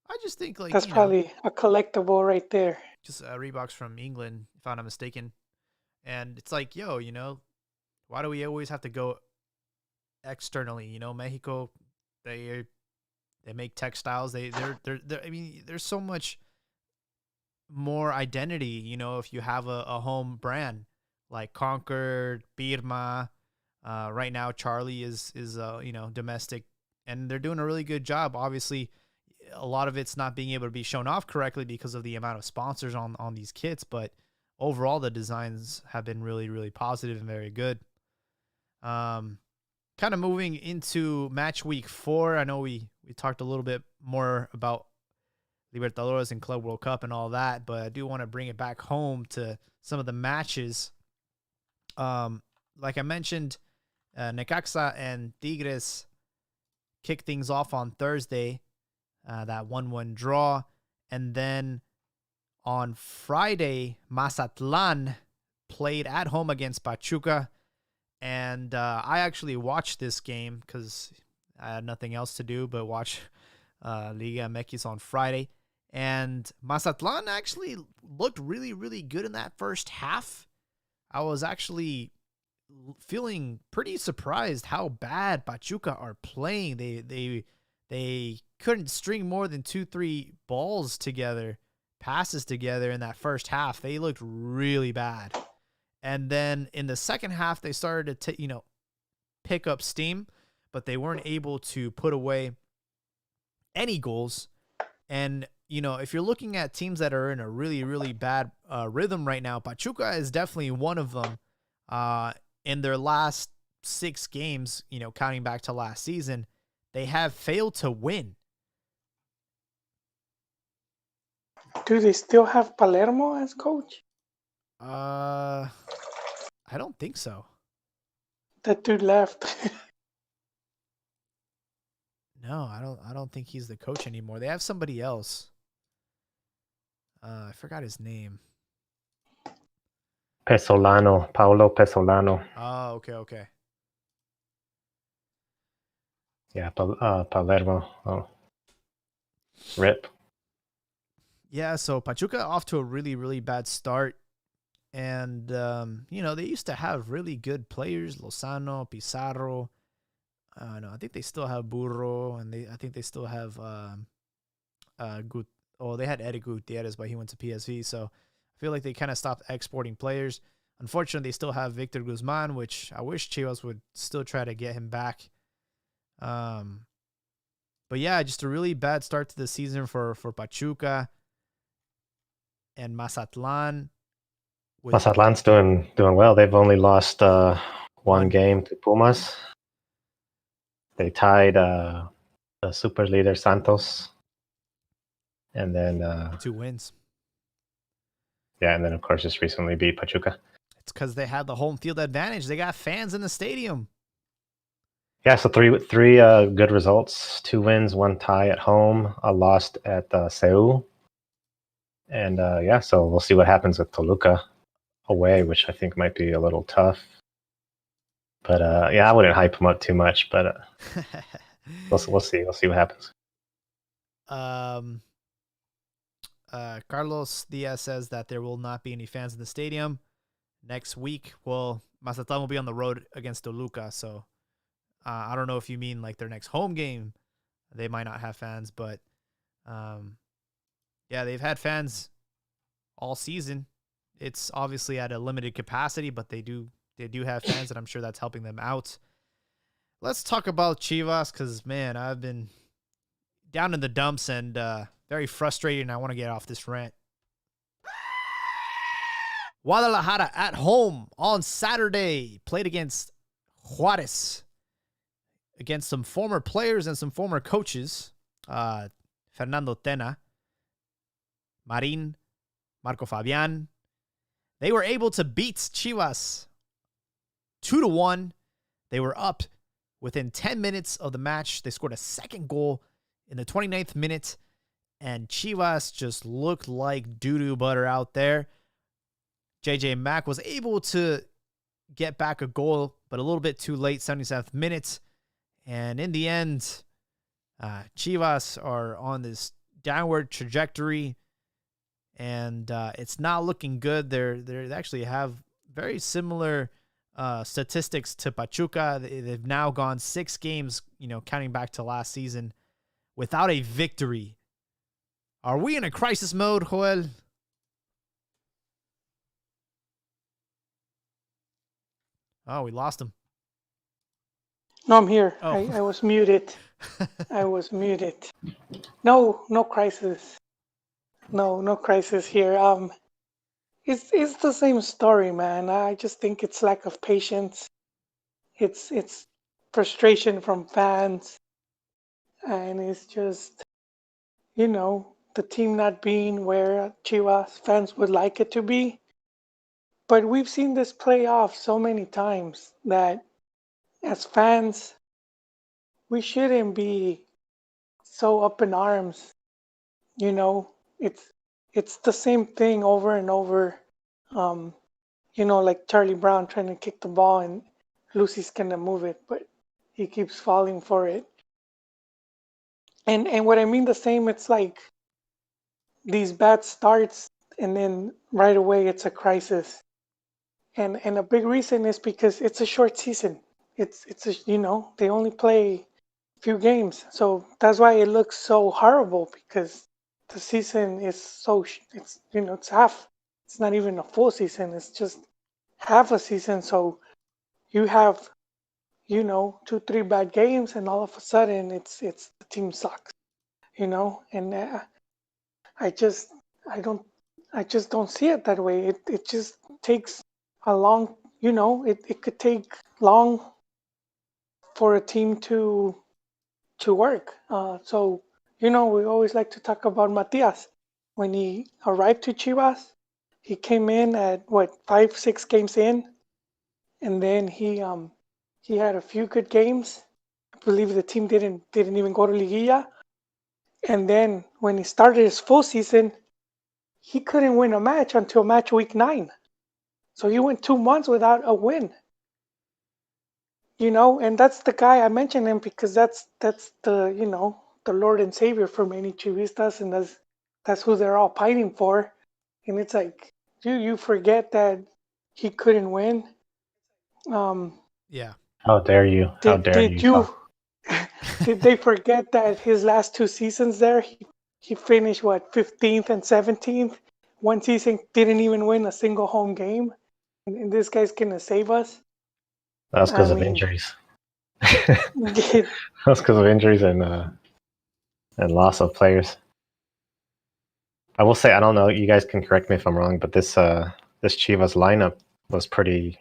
I just think that's probably a collectible right there. Just Reeboks from England, if I'm not mistaken. And it's like, why do we always have to go externally? Mexico, they make textiles. They're I mean, there's so much more identity, if you have a home brand like Concord, Birma. Right now, Charlie is domestic, and they're doing a really good job. Obviously, a lot of it's not being able to be shown off correctly because of the amount of sponsors on these kits, but overall the designs have been really, really positive and very good. Kind of moving into match week 4. I know we talked a little bit more about Libertadores and Club World Cup and all that, but I do want to bring it back home to some of the matches. Like I mentioned, Necaxa and Tigres kicked things off on Thursday, that 1-1 draw. And then on Friday, Mazatlan played at home against Pachuca. And I actually watched this game because I had nothing else to do but watch Liga MX on Friday. And Mazatlan actually looked really, really good in that first half. I was actually feeling pretty surprised how bad Pachuca are playing. They couldn't string more than 2-3 balls together, passes together in that first half. They looked really bad. And then in the second half, they started to pick up steam, but they weren't able to put away any goals. And if you're looking at teams that are in a really, really bad rhythm right now, Pachuca is definitely one of them. In their last 6 games, counting back to last season, they have failed to win. Do they still have Palermo as coach? I don't think so. That dude left. No, I don't think he's the coach anymore. They have somebody else. I forgot his name. Paulo Pesolano. Oh, okay. Yeah, Palermo. Oh, rip. Yeah, so Pachuca off to a really, really bad start. And, they used to have really good players, Lozano, Pizarro. No, I think they still have Burro, and I think they still have they had Eric Gutierrez, but he went to PSV, so I feel like they kind of stopped exporting players. Unfortunately, they still have Victor Guzman, which I wish Chivas would still try to get him back. But yeah, just a really bad start to the season for Pachuca and Mazatlan. Mazatlan's doing well. They've only lost one game to Pumas. They tied the super leader Santos, and then 2 wins. Yeah, and then of course just recently beat Pachuca. It's because they had the home field advantage. They got fans in the stadium. Yeah, so three good results: 2 wins, 1 tie at home, a loss at Seul, and so we'll see what happens with Toluca away, which I think might be a little tough. But I wouldn't hype them up too much. But we'll see. We'll see what happens. Carlos Diaz says that there will not be any fans in the stadium next week. Well, Mazatlan will be on the road against Toluca, so I don't know if you mean like their next home game. They might not have fans, but yeah, they've had fans all season. It's obviously at a limited capacity, but they do have fans, and I'm sure that's helping them out. Let's talk about Chivas, because, man, I've been down in the dumps and very frustrated, and I want to get off this rant. Guadalajara at home on Saturday played against Juarez, against some former players and some former coaches. Fernando Tena, Marin, Marco Fabian. They were able to beat Chivas 2-1. They were up within 10 minutes of the match. They scored a second goal in the 29th minute, and Chivas just looked like doo-doo butter out there. JJ Mack was able to get back a goal, but a little bit too late, 77th minute. And in the end, Chivas are on this downward trajectory, and it's not looking good. They actually have very similar statistics to Pachuca. They've now gone 6 games, counting back to last season, without a victory. Are we in a crisis mode, Joel? Oh, we lost him. No, I'm here. Oh. I was muted. I was muted. No crisis. No crisis here. It's the same story, man. I just think it's lack of patience. It's frustration from fans, and it's just, the team not being where Chivas fans would like it to be. But we've seen this play off so many times that as fans, we shouldn't be so up in arms. It's the same thing over and over. Like Charlie Brown trying to kick the ball and Lucy's gonna move it, but he keeps falling for it. And what I mean the same, it's like these bad starts and then right away it's a crisis. And a big reason is because it's a short season. They only play a few games, so that's why it looks so horrible, because the season is it's half. It's not even a full season. It's just half a season. So you have 2-3 bad games, and all of a sudden it's the team sucks. And I just don't see it that way. It just takes a long, it could take long for a team to work. So we always like to talk about Matias. When he arrived to Chivas, he came in at 5-6 games in, and then he had a few good games. I believe the team didn't even go to Liguilla. And then when he started his full season, he couldn't win a match until match week 9. So he went 2 months without a win. And that's the guy, I mentioned him because that's the the Lord and Savior for many Chivistas, and that's who they're all fighting for. And it's like you forget that he couldn't win. Yeah. How dare you? How dare you? Did they forget that his last 2 seasons there, he finished 15th and 17th? One season didn't even win a single home game, and this guy's gonna save us. That's because of injuries. That's because of injuries and loss of players. I will say, I don't know, you guys can correct me if I'm wrong, but this Chivas lineup was pretty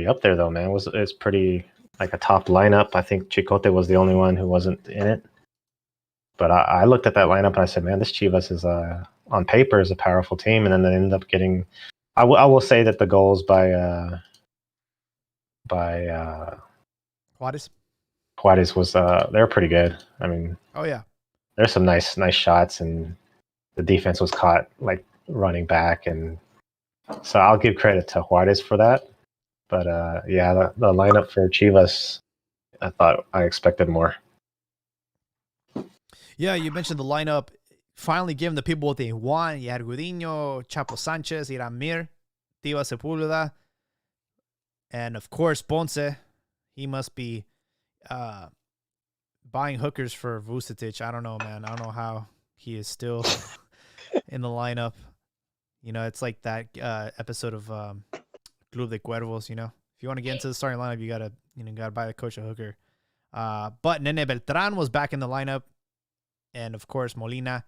up there though, man. It's pretty like a top lineup. I think Chicote was the only one who wasn't in it. But I looked at that lineup and I said, man, this Chivas is on paper is a powerful team, and then they ended up getting. I will say that the goals by Juarez was they're pretty good. I mean, oh yeah, there's some nice shots, and the defense was caught like running back, and so I'll give credit to Juarez for that. But the lineup for Chivas, I expected more. Yeah, you mentioned the lineup. Finally giving the people what they want. You had Gudiño, Chapo Sanchez, Iran Mir, Tiva Sepulveda, and of course Ponce. He must be buying hookers for Vucetic. I don't know, man. I don't know how he is still in the lineup. You know, it's like that episode of Club de Cuervos. You know, if you want to get into the starting lineup, you gotta buy the coach a hooker. But Nene Beltran was back in the lineup, and of course Molina,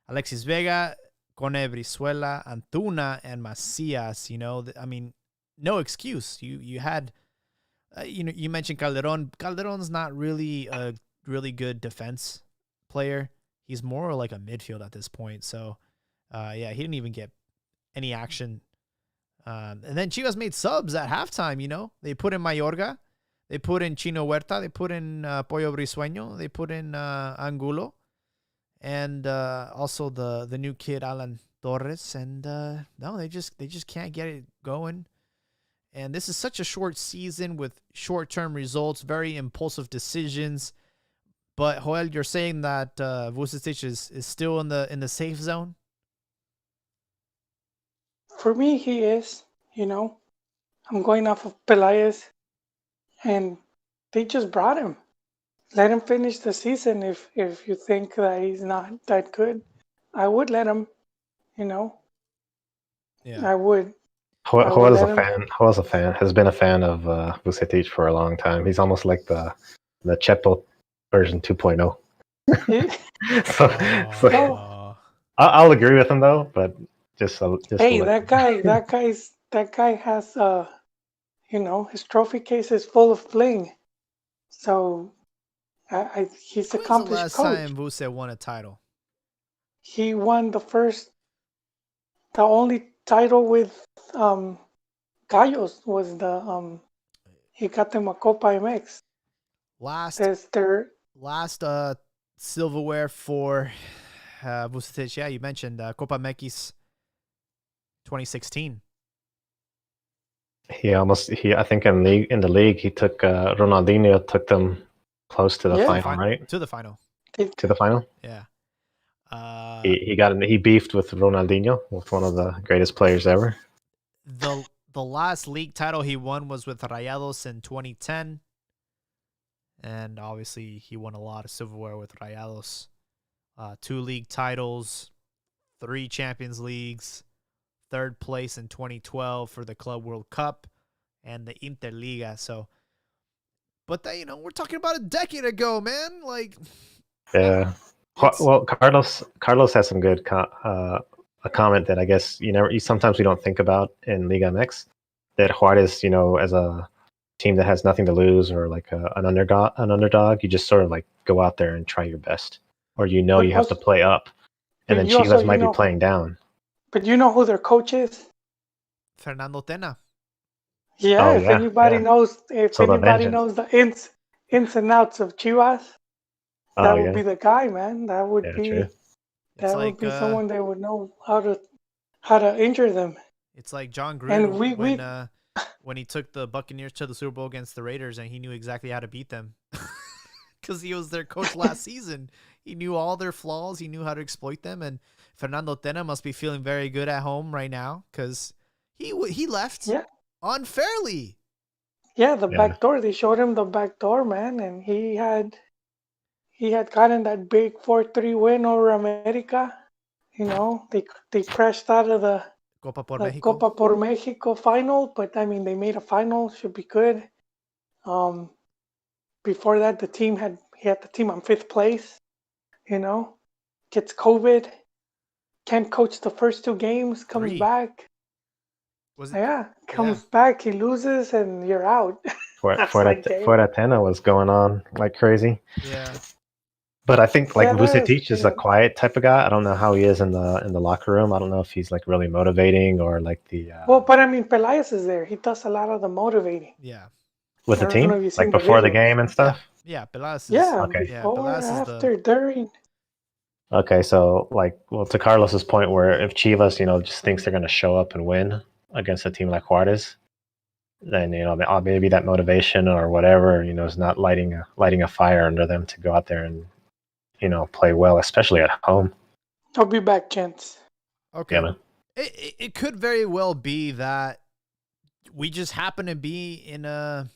Alexis Vega, Cone Brizuela, Antuna, and Macias. You know, I mean, no excuse. You had, you mentioned Calderon. Calderon's not really a really good defense player. He's more like a midfield at this point. So, yeah, he didn't even get any action. And then Chivas made subs at halftime. You know, they put in Mayorga, they put in Chino Huerta, they put in Pollo Brizueño, they put in Angulo, and also the new kid Alan Torres. And no, they just can't get it going. And this is such a short season with short-term results, very impulsive decisions. But Joel, you're saying that Vucetic is still in the safe zone? For me, he is. You know, I'm going off of Pelaez, and they just brought him. Let him finish the season. If you think that he's not that good, I would let him. You know, Yeah. I would. Joel's a fan. Joel's a fan. Has been a fan of Vucetic for a long time. He's almost like the Chepo version 2.0. so I'll agree with him though, but just hey, that guy has you know, his trophy case is full of bling. So he's accomplished last coach. time Vuce won a title? He won the only title with Gallos was the he got them a Copa MX. Last silverware for Vucetic. Yeah, you mentioned Copa MX 2016. I think in the league he took Ronaldinho took them close to the final, right? To the final. To the final? Yeah. He beefed with Ronaldinho, with one of the greatest players ever. The last league title he won was with Rayados in 2010. And obviously he won a lot of silverware with Rayados. 2 league titles, 3 Champions Leagues, 3rd place in 2012 for the Club World Cup and the Interliga. So, but that, you know, we're talking about a decade ago, man. Like, yeah. Well, Carlos has some good a comment that I guess sometimes we don't think about in Liga MX, that Juarez, you know, as a team that has nothing to lose or like an underdog, you just sort of like go out there and try your best, or you have to play up, and then Chivas might be playing down. But you know who their coach is? Fernando Tena. Yeah, if anybody knows the ins and outs of Chivas, that would be the guy, man. That would be someone that would know how to injure them. It's like John Gruden when he took the Buccaneers to the Super Bowl against the Raiders, and he knew exactly how to beat them because he was their coach last season. He knew all their flaws. He knew how to exploit them. And Fernando Tena must be feeling very good at home right now because he left unfairly. Yeah, the back door. They showed him the back door, man, and he had gotten that big 4-3 win over America. You know, they crashed out of the Copa por Mexico final, but I mean they made a final, should be good. Before that, he had the team on 5th place. You know, gets COVID, can't coach the first 2 games, comes back. Comes back, he loses, and you're out. Tena was going on like crazy. Yeah. But I think like Vucetic is a quiet type of guy. I don't know how he is in the locker room. I don't know if he's like really motivating or like the. Well, but I mean, Pelaez is there. He does a lot of the motivating. Yeah. With the team, like before the game and stuff. Yeah, Pelaez. Before, after, during. Okay, so to Carlos's point, where if Chivas, just thinks they're going to show up and win against a team like Juarez, then maybe that motivation or whatever, is not lighting a fire under them to go out there and play well, especially at home. I'll be back, gents. Okay. Yeah, man. It could very well be that we just happen to be in a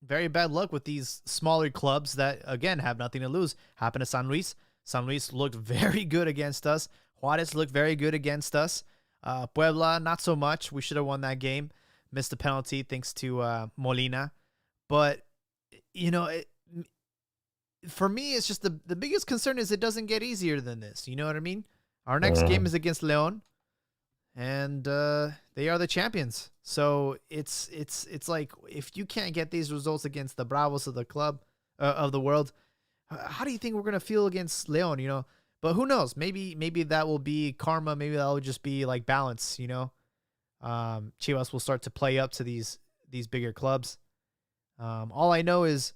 very bad luck with these smaller clubs that, again, have nothing to lose. Happened to San Luis. San Luis looked very good against us. Juarez looked very good against us. Puebla, not so much. We should have won that game. Missed the penalty thanks to Molina. But, for me, it's just the biggest concern is it doesn't get easier than this. You know what I mean? Our next game is against León, and they are the champions. So it's like, if you can't get these results against the Bravos of the club of the world, how do you think we're gonna feel against León? But who knows? Maybe that will be karma. Maybe that will just be like balance. Chivas will start to play up to these bigger clubs. All I know is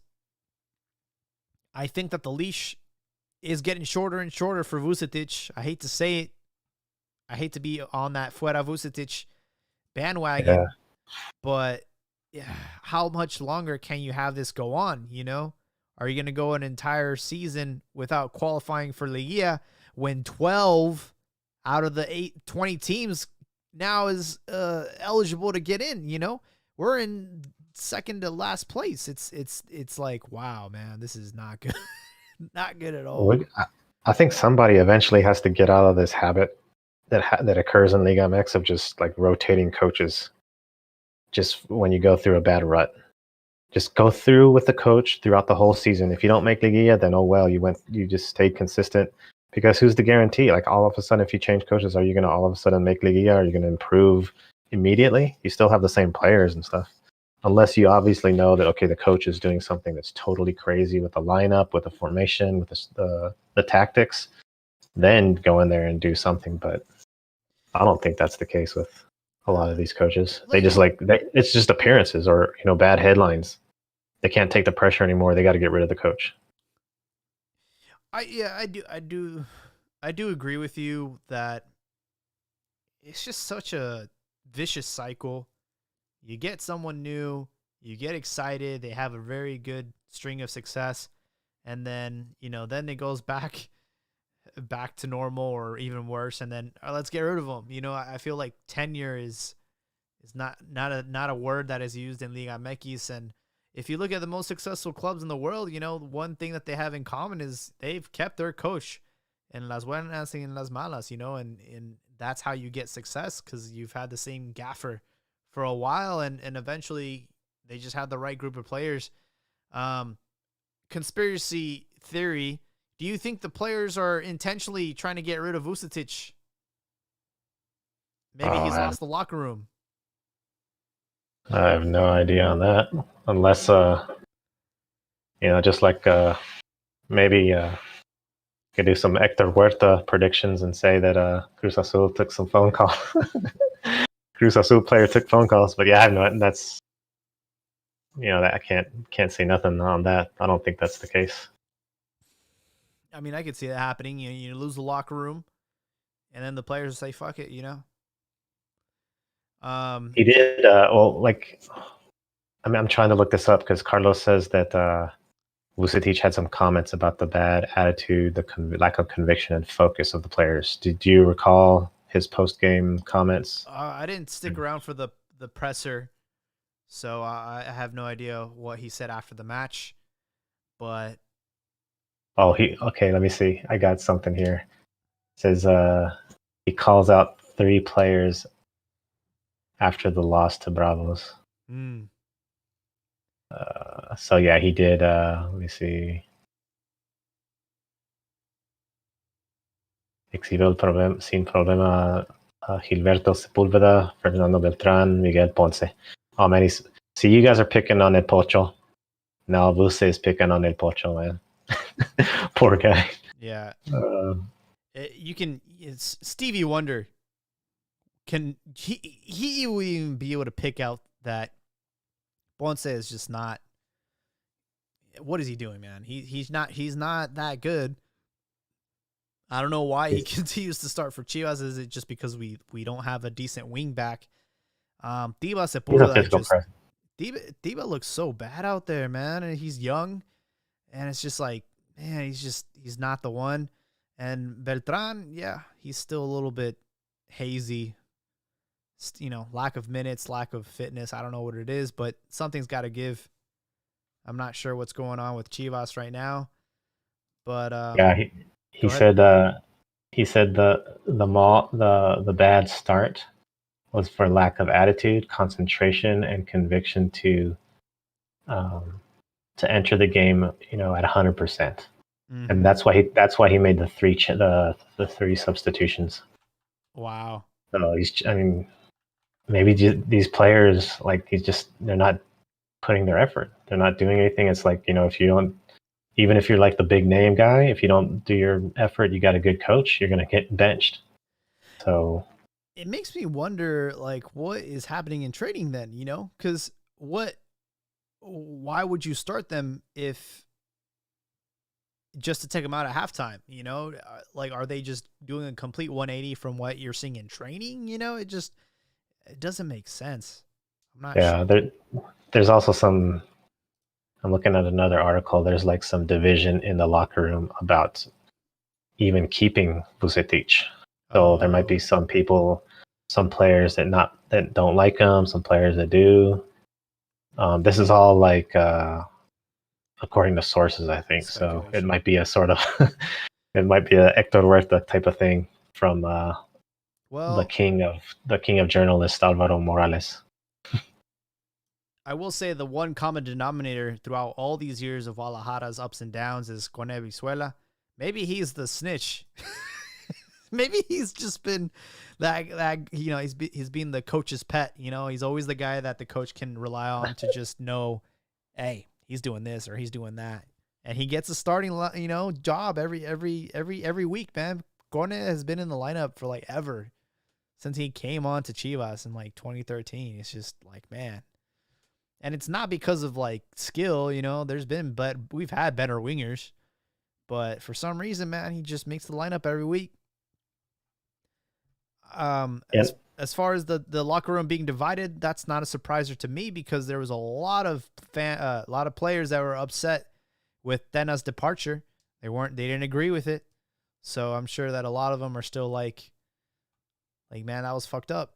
I think that the leash is getting shorter and shorter for Vucetich. I hate to say it. I hate to be on that Fuera Vucetich bandwagon, but how much longer can you have this go on? Are you going to go an entire season without qualifying for Liga when 12 out of the 20 teams now is eligible to get in? We're in second to last place. It's like, wow, man, this is not good. Not good at all. I think somebody eventually has to get out of this habit that occurs in Liga MX of just like rotating coaches. Just when you go through a bad rut, just go through with the coach throughout the whole season. If you don't make Liga, then oh well, you just stayed consistent. Because who's the guarantee? Like, all of a sudden, if you change coaches, are you going to all of a sudden make Liga? Are you going to improve immediately? You still have the same players and stuff. Unless you obviously know that, okay, the coach is doing something that's totally crazy with the lineup, with the formation, with the tactics, then go in there and do something. But I don't think that's the case with a lot of these coaches. They just it's just appearances or, bad headlines. They can't take the pressure anymore. They got to get rid of the coach. I do agree with you that it's just such a vicious cycle. You get someone new, you get excited, they have a very good string of success, and then, then it goes back to normal or even worse, and then let's get rid of them. I feel like tenure is not a word that is used in Liga MX, and if you look at the most successful clubs in the world, one thing that they have in common is they've kept their coach in las buenas y en las malas, and that's how you get success, because you've had the same gaffer for a while, and eventually they just had the right group of players. Conspiracy theory, do you think the players are intentionally trying to get rid of Vucetich? Maybe he's lost the locker room. I have no idea on that. Unless, just like maybe could do some Hector Huerta predictions and say that Cruz Azul took some phone calls. Cruz Azul player took phone calls, but yeah, I have no. That's that I can't say nothing on that. I don't think that's the case. I mean, I could see that happening. You lose the locker room, and then the players say, "Fuck it," He did. I'm trying to look this up because Carlos says that Vucetich had some comments about the bad attitude, the lack of conviction and focus of the players. Did you recall his post-game comments? I didn't stick around for the presser, so I have no idea what he said after the match. But okay. Let me see. I got something here. It says he calls out 3 players after the loss to Bravos. So yeah, he did. Let me see. Exhibió sin problema Gilberto Sepúlveda, Fernando Beltrán, Miguel Ponce. Oh man, see, you guys are picking on El Pocho. Now Vuce is picking on El Pocho, man. Poor guy. Yeah. It's Stevie Wonder. Can he will even be able to pick out that Ponce is just not. What is he doing, man? He's not that good. I don't know why he continues to start for Chivas. Is it just because we don't have a decent wing back? Diva Sepúlveda Diva looks so bad out there, man, and he's young, and it's just like man, he's not the one. And Beltran, yeah, he's still a little bit hazy. Lack of minutes, lack of fitness. I don't know what it is, but something's got to give. I'm not sure what's going on with Chivas right now, but Yeah, go he ahead. said the bad start was for lack of attitude, concentration, and conviction um, to enter the game, at 100%. And Mm-hmm. that's why he made the three substitutions. Wow. So I mean, maybe these players, like, they're not putting their effort. They're not doing anything. It's like, if you don't, even if you're like the big name guy, if you don't do your effort, you got a good coach, you're gonna get benched. So It makes me wonder, like, what is happening in training then? Because why would you start them if just to take them out at halftime? Like, are they just doing a complete 180 from what you're seeing in training? It doesn't make sense. I'm not sure. yeah, there's also some. I'm looking at another article. There's like some division in the locker room about even keeping Vucetic. So there might be Oh, some people, some players that don't like him, some players that do. This is all like according to sources, I think. So it speculation. might be a sort of it might be a Hector Huerta type of thing from the Well, king of journalists, Alvaro Morales. I will say the one common denominator throughout all these years of Guadalajara's ups and downs is Cone Visuela. Maybe he's the snitch. Maybe he's just been he's been the coach's pet. He's always the guy that the coach can rely on to just know, hey, he's doing this or he's doing that, and he gets a starting job every week. Man, Corne has been in the lineup for like ever since he came on to Chivas in like 2013. It's just like, man. And it's not because of like skill, but we've had better wingers, but for some reason, man, he just makes the lineup every week. Um, Yeah, as far as the locker room being divided, that's not a surpriser to me because there was a lot of a lot of players that were upset with Tena's departure. They didn't agree with it. So I'm sure that a lot of them are still like, man, that was fucked up.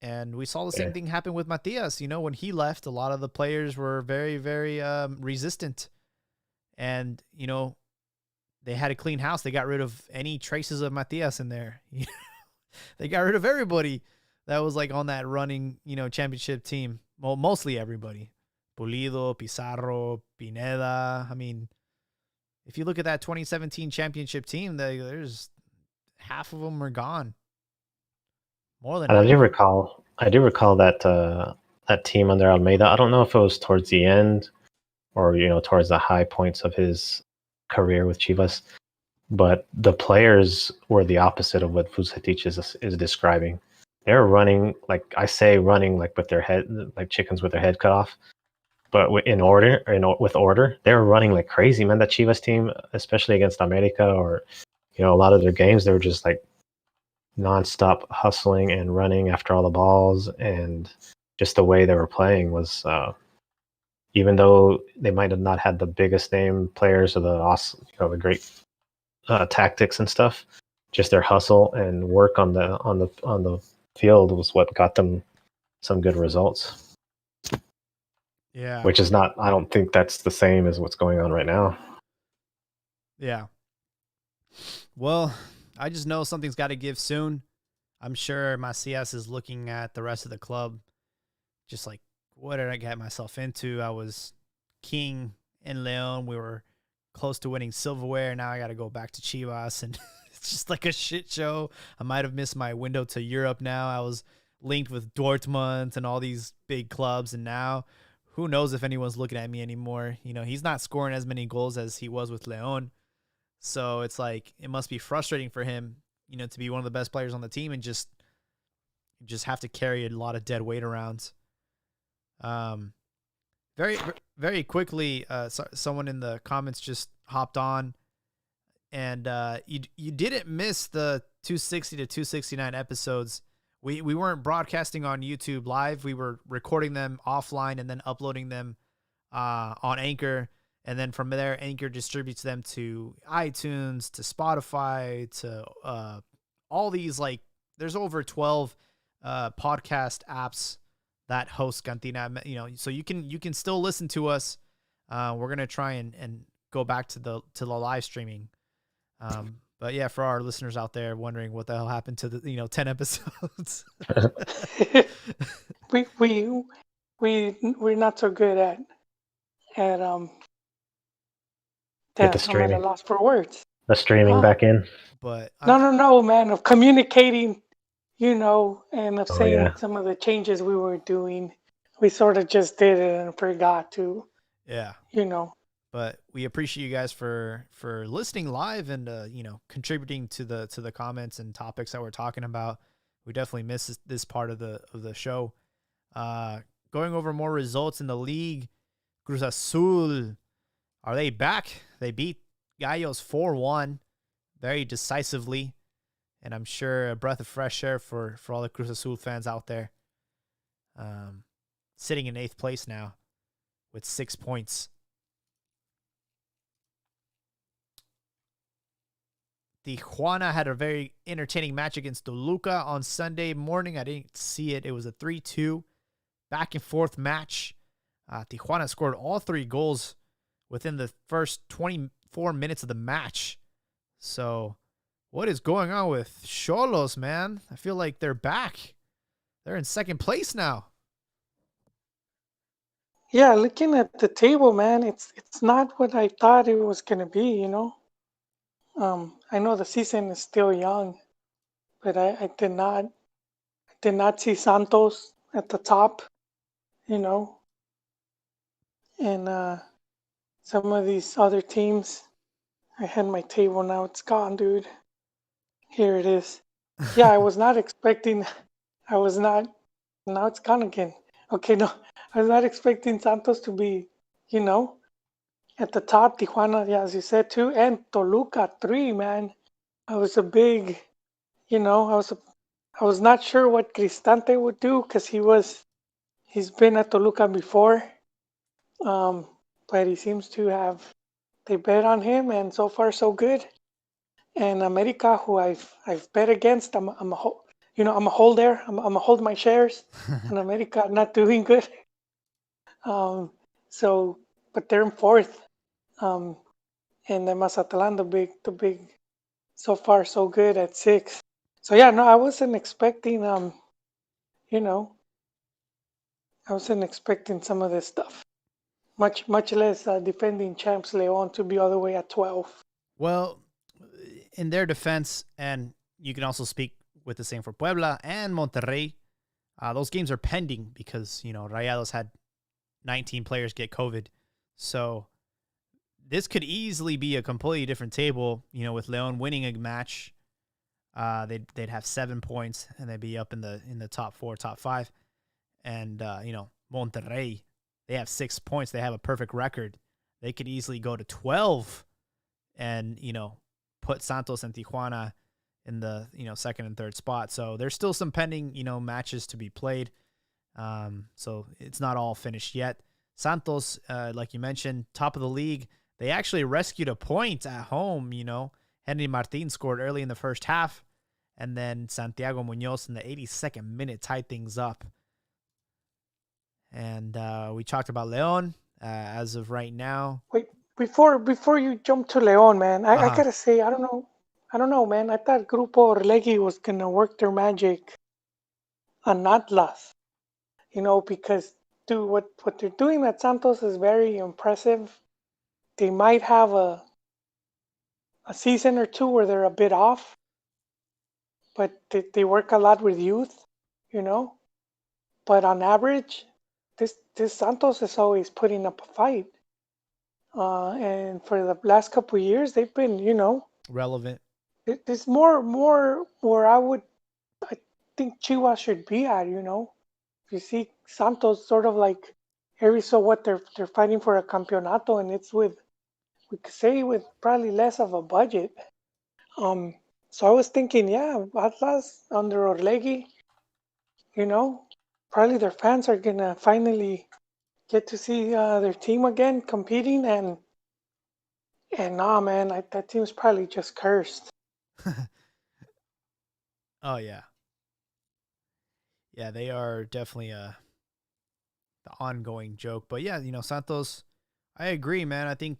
And we saw the yeah. same thing happen with Matias. When he left, a lot of the players were very, very resistant. And, they had a clean house. They got rid of any traces of Matias in there. They got rid of everybody that was like on that running, championship team. Well, mostly everybody. Pulido, Pizarro, Pineda. I mean, if you look at that 2017 championship team, there's half of them are gone. More than And half. I do recall that team under Almeida. I don't know if it was towards the end or towards the high points of his career with Chivas, but the players were the opposite of what Vucetic is describing. They're running running like with their head, like chickens with their head cut off. But with order, they were running like crazy, man. That Chivas team, especially against America or a lot of their games, they were just like nonstop hustling and running after all the balls, and just the way they were playing was, even though they might have not had the biggest name players or the awesome, the great tactics and stuff, just their hustle and work on the field was what got them some good results. Yeah. Which is not. I don't think that's the same as what's going on right now. Yeah. Well, I just know something's got to give soon. I'm sure Macias is looking at the rest of the club, just like, what did I get myself into? I was king in Leon. We were close to winning silverware. Now I got to go back to Chivas, and it's just like a shit show. I might have missed my window to Europe now. I was linked with Dortmund and all these big clubs, and now who knows if anyone's looking at me anymore. He's not scoring as many goals as he was with Leon. So it's like it must be frustrating for him, to be one of the best players on the team and just have to carry a lot of dead weight around. Um, very very quickly, someone in the comments just hopped on, and you didn't miss the 260 to 269 episodes. We weren't broadcasting on YouTube live. We were recording them offline and then uploading them on Anchor. And then from there, Anchor distributes them to iTunes, to Spotify, to all these, like, there's over 12 podcast apps that host Cantina, so you can still listen to us. We're going to try and go back to the live streaming. But yeah, for our listeners out there wondering what the hell happened to the 10 episodes. we're not so good at Get the I'm at a streaming, loss for words. the streaming back in. But No, man, of communicating, and of Oh saying yeah. some of the changes we were doing. We sort of just did it and forgot to, yeah. But we appreciate you guys for listening live and contributing to the comments and topics that we're talking about. We definitely miss this part of the show. Going over more results in the league. Cruz Azul, are they back? They beat Gallos 4-1 very decisively, and I'm sure a breath of fresh air for all the Cruz Azul fans out there. Sitting in 8th place now with 6 points. Tijuana had a very entertaining match against Toluca on Sunday morning. I didn't see it. It was a 3-2 back and forth match. Tijuana scored all 3 goals within the first 24 minutes of the match. So what is going on with Xolos, man? I feel like they're back. They're in 2nd place now. Yeah, looking at the table, man, it's not what I thought it was gonna be. I know the season is still young, but I did not see Santos at the top, and some of these other teams. I had my table, now it's gone, dude. Here it is. Yeah, I was not expecting. I was not. Now it's gone again. Okay, no, I was not expecting Santos to be, at the top. Tijuana, yeah, as you said, 2, and Toluca 3. Man, I was a big, I was not sure what Cristante would do because he's been at Toluca before, but he seems to have. They bet on him, and so far so good. And America, who I've bet against, I'm a hold there. I'm a hold my shares, and America not doing good. So, but they're in 4th. And then Mazatlan, the big, so far so good at 6. So yeah, no, I wasn't expecting, I wasn't expecting some of this stuff. Much less defending champs Leon to be all the way at 12. Well, in their defense, and you can also speak with the same for Puebla and Monterrey, those games are pending because, Rayados had 19 players get COVID. So this could easily be a completely different table, with Leon winning a match. They'd have 7 points and they'd be up in the top 4, top 5. And, Monterrey, they have 6 points. They have a perfect record. They could easily go to 12 and, put Santos and Tijuana in the, 2nd and 3rd spot. So there's still some pending, matches to be played. So it's not all finished yet. Santos, like you mentioned, top of the league. They actually rescued a point at home, Henry Martin scored early in the first half, and then Santiago Munoz in the 82nd minute tied things up. And we talked about Leon as of right now. Wait, before you jump to Leon, man, I gotta say, I don't know, man. I thought Grupo Orlegui was gonna work their magic on Atlas, because dude, what they're doing at Santos is very impressive. They might have a season or two where they're a bit off, but they work a lot with youth, But on average, this Santos is always putting up a fight. And for the last couple of years, they've been, relevant. It's more where I think Chivas should be at, If you see Santos sort of like every so what they're fighting for a campeonato, and it's we could say with probably less of a budget. So I was thinking, yeah, Atlas under Orlegui, probably their fans are gonna finally get to see their team again competing, and And nah, man, that team's probably just cursed. Oh yeah, yeah, they are definitely the ongoing joke. But yeah, Santos, I agree, man. I think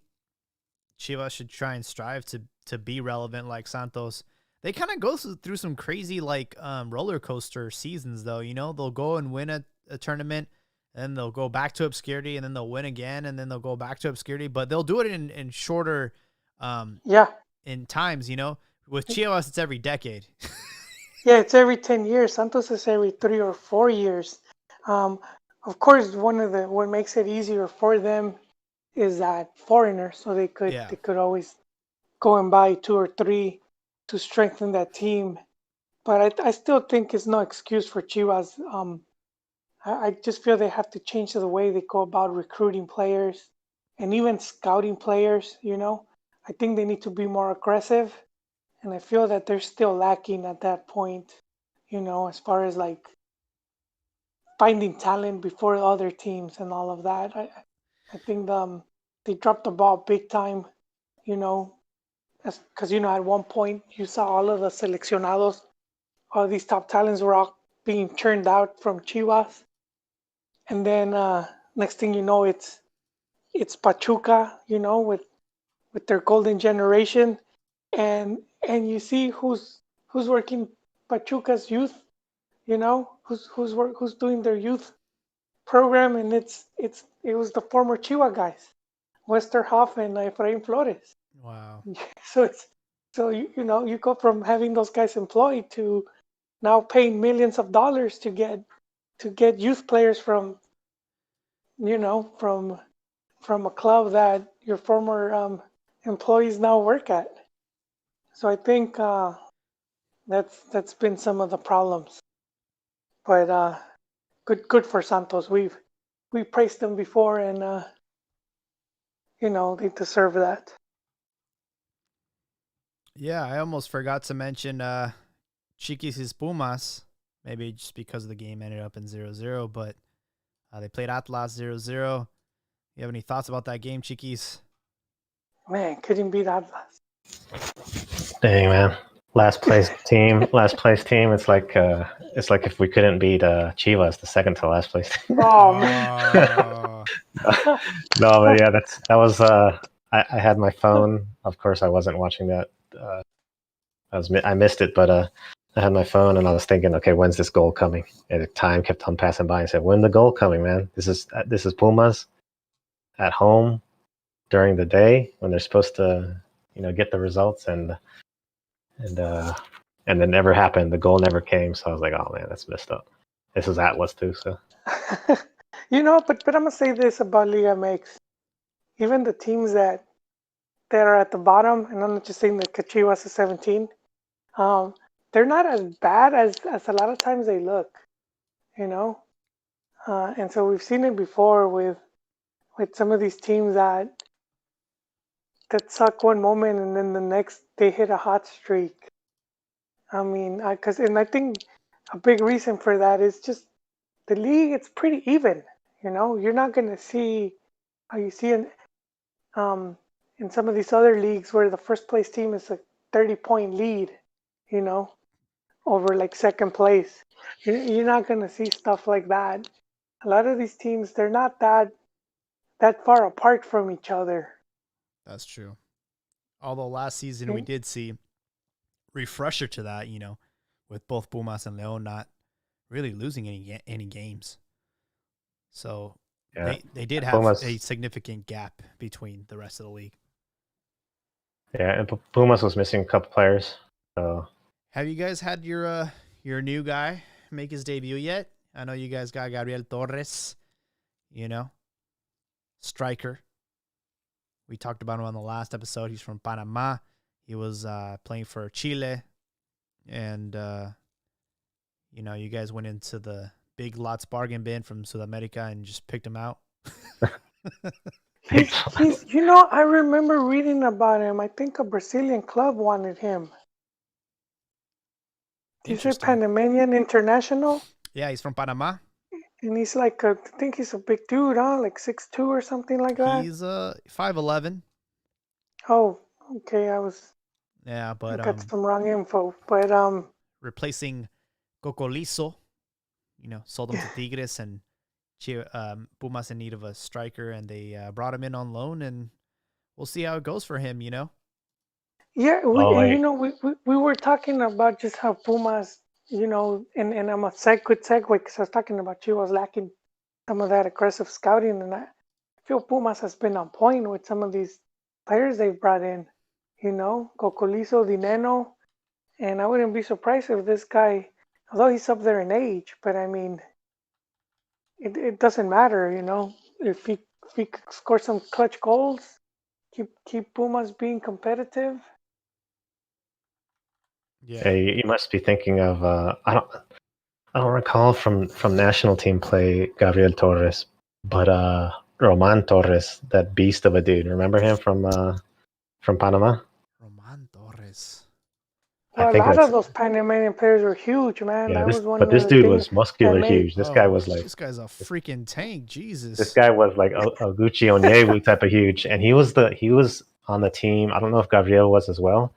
Chivas should try and strive to be relevant like Santos. They kind of go through some crazy like roller coaster seasons though. They'll go and win a tournament, and then they'll go back to obscurity, and then they'll win again, and then they'll go back to obscurity. But they'll do it in shorter Yeah. in times. With Chivas, it's every decade. Yeah, it's every 10 years. Santos is every 3 or 4 years. Um, of course, what makes it easier for them is that foreigners, so they could Yeah. they could always go and buy 2 or 3 to strengthen that team. But I still think it's no excuse for Chivas. I just feel they have to change the way they go about recruiting players and even scouting players. I think they need to be more aggressive, and I feel that they're still lacking at that point. As far as like finding talent before other teams and all of that. I think they dropped the ball big time. You know, because at one point you saw all of the seleccionados, all these top talents were all being churned out from Chivas, and then next thing you know, it's Pachuca. With their golden generation, and you see who's working Pachuca's youth. Who's doing their youth program, and it was the former Chihuahua guys, Westerhoff and Efrain Flores. Wow. So it's so you go from having those guys employed to now paying millions of dollars to get youth players from a club that your former employees now work at. So I think that's been some of the problems. But good for Santos. We praised them before, and they deserve that. Yeah, I almost forgot to mention Chiquis' Pumas. Maybe just because the game ended up in 0-0, but they played Atlas 0-0. You have any thoughts about that game, Chiquis? Man, couldn't beat Atlas. Dang, man. Last place team. It's like if we couldn't beat Chivas, the second to last place. Oh man. No, but yeah, that was. I had my phone. Of course, I wasn't watching that. I missed it, but I had my phone and I was thinking, okay, when's this goal coming? And the time kept on passing by. I said, when the goal coming, man? This is Pumas at home during the day when they're supposed to, get the results, and it never happened. The goal never came. So I was like, oh man, that's messed up. This is Atlas too, so. But I'm gonna say this about Liga MX. Even the teams that are at the bottom, and I'm not just saying that Chivas is 17. They're not as bad as a lot of times they look. And so we've seen it before with some of these teams that suck one moment and then the next they hit a hot streak. I mean, and I think a big reason for that is just the league. It's pretty even. You're not gonna see how you see in some of these other leagues where the first place team is a 30-point lead. Over like second place. You're not gonna see stuff like that. A lot of these teams, they're not that far apart from each other. That's true. Although last season we did see refresher to that, with both Pumas and León not really losing any games. So Yeah. they did have Pumas, a significant gap between the rest of the league. Yeah, and Pumas was missing a couple players. So have you guys had your new guy make his debut yet? I know you guys got Gabriel Torres, striker. We talked about him on the last episode. He's from Panama. He was playing for Chile. And, you guys went into the Big Lots bargain bin from South America and just picked him out. I remember reading about him. I think a Brazilian club wanted him. He's a Panamanian international. Yeah, he's from Panama. And he's I think he's a big dude, huh? Like 6'2" or something like that. He's 5'11". Oh, okay. I Yeah, but got some wrong info. But replacing Cocolizo, sold him to Tigres, and Pumas in need of a striker, and they brought him in on loan, and we'll see how it goes for him. yeah, Oh and wait, we were talking about just how Pumas, and I'm a good segue because I was talking about Chivas lacking some of that aggressive scouting, and I feel Pumas has been on point with some of these players they've brought in. Cocolizo, Dineno, and I wouldn't be surprised if this guy, although he's up there in age, but I mean, it doesn't matter, if he scores some clutch goals, keep Pumas being competitive. Yeah. hey, you must be thinking of I don't recall from national team play Gabriel Torres, but Roman Torres, that beast of a dude. Remember him from Panama? Roman Torres. I Well, a think lot of that's those Panamanian players were huge, man. yeah. That This was one but of this the dude things was that muscular, made. huge. This guy Oh, was like this guy's a freaking tank. this Jesus. guy was like a Gucci Onyewu type of huge, and he was on the team. I don't know if Gabriel was as well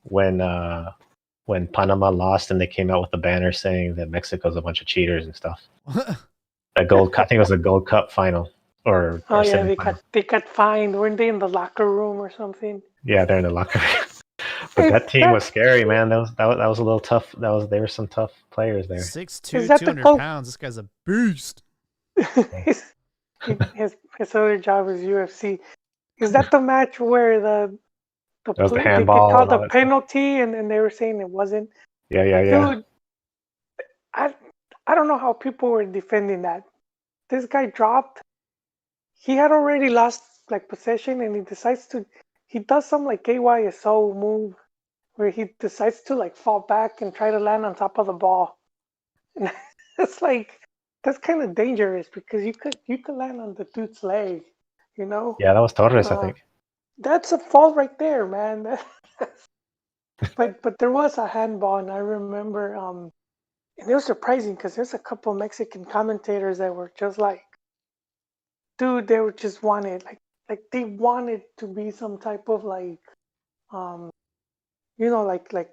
when Panama lost and they came out with a banner saying that Mexico's a bunch of cheaters and stuff. I think it was a Gold Cup final or Oh yeah, semifinal. they got fined. Weren't they in the locker room or something? Yeah, they're in the locker room. But Hey, that team was that scary, man. That was a little tough. There were some tough players there. 6'2", is that the 200 goal? pounds. This guy's a beast. his, his other job is UFC. Is that the match where That was the they get handball and called a all that stuff. penalty and they were saying it wasn't? Yeah. Dude, I I don't know how people were defending that. This guy dropped. He had already lost like possession, and he does some like KYSO move where he decides to like fall back and try to land on top of the ball. And it's like that's kind of dangerous because you could land on the dude's leg, you know. Yeah, that was Torres, I Uh, think. that's a fall right there, man. But there was a handball, and I remember and it was surprising because there's a couple Mexican commentators that were just like, dude, they were just wanted they wanted to be some type of like um like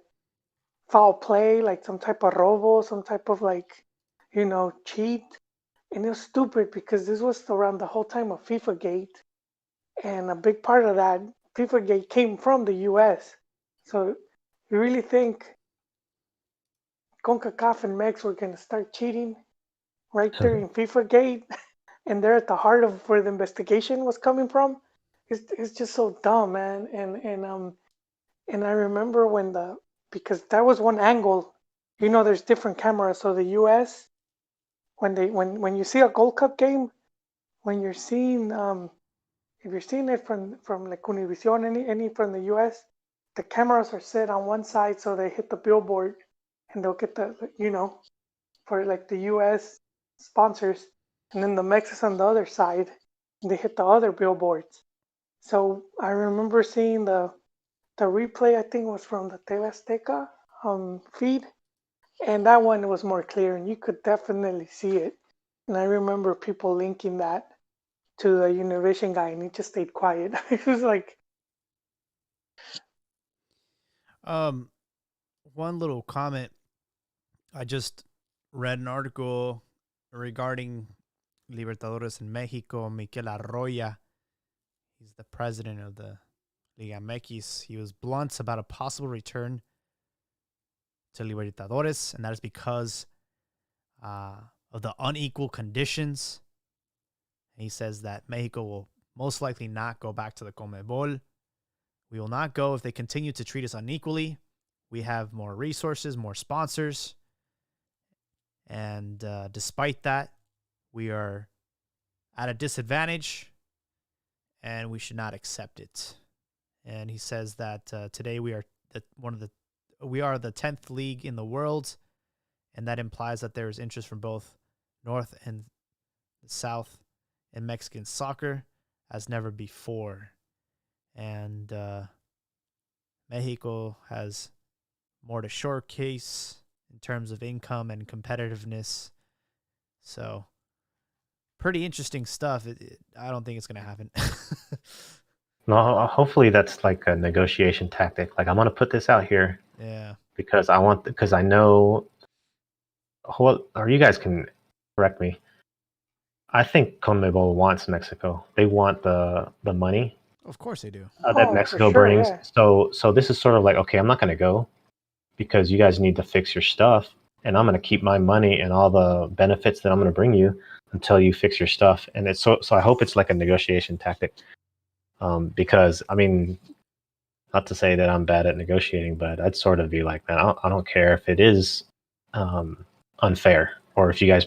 foul play, like some type of robo, some type of like cheat. And it was stupid because this was around the whole time of FIFA Gate, and a big part of that FIFA Gate came from the US. So you really think CONCACAF and Mex were gonna start cheating right there in FIFA Gate, and they're at the heart of where the investigation was coming from? It's just so dumb, man. And I remember because that was one angle. There's different cameras. So the U.S. when you see a Gold Cup game, when you're seeing if you're seeing it from like Univision, any from the U.S., the cameras are set on one side so they hit the billboard, and they'll get for like the U.S. sponsors, and then the Mex is on the other side, and they hit the other billboards. So I remember seeing the replay. I think was from the TV Azteca feed, and that one was more clear, and you could definitely see it. And I remember people linking that to the Univision guy, and he just stayed quiet. It was like, Um, One little comment. I just read an article regarding Libertadores in Mexico. Miquel Arroya, he's the president of the Liga MX. He was blunt about a possible return to Libertadores, and that is because of the unequal conditions. He says that Mexico will most likely not go back to the Conmebol. We will not go if they continue to treat us unequally. We have more resources, more sponsors. And despite that, we are at a disadvantage and we should not accept it. And he says that today we are the 10th league in the world, and that implies that there is interest from both North and South in Mexican soccer as never before. And Mexico has more to showcase in terms of income and competitiveness. So, pretty interesting stuff. I don't think it's going to happen. No, hopefully that's like a negotiation tactic. Like I'm gonna put this out here Yeah. because I know. Or you guys can correct me. I think CONMEBOL wants Mexico. They want the money Of course they do. that Oh, for Mexico sure, brings. yeah. So this is sort of like, okay, I'm not gonna go because you guys need to fix your stuff, and I'm gonna keep my money and all the benefits that I'm gonna bring you until you fix your stuff. And it's so I hope it's like a negotiation tactic. Because I mean, not to say that I'm bad at negotiating, but I'd sort of be like, man, I don't care if it is unfair, or if you guys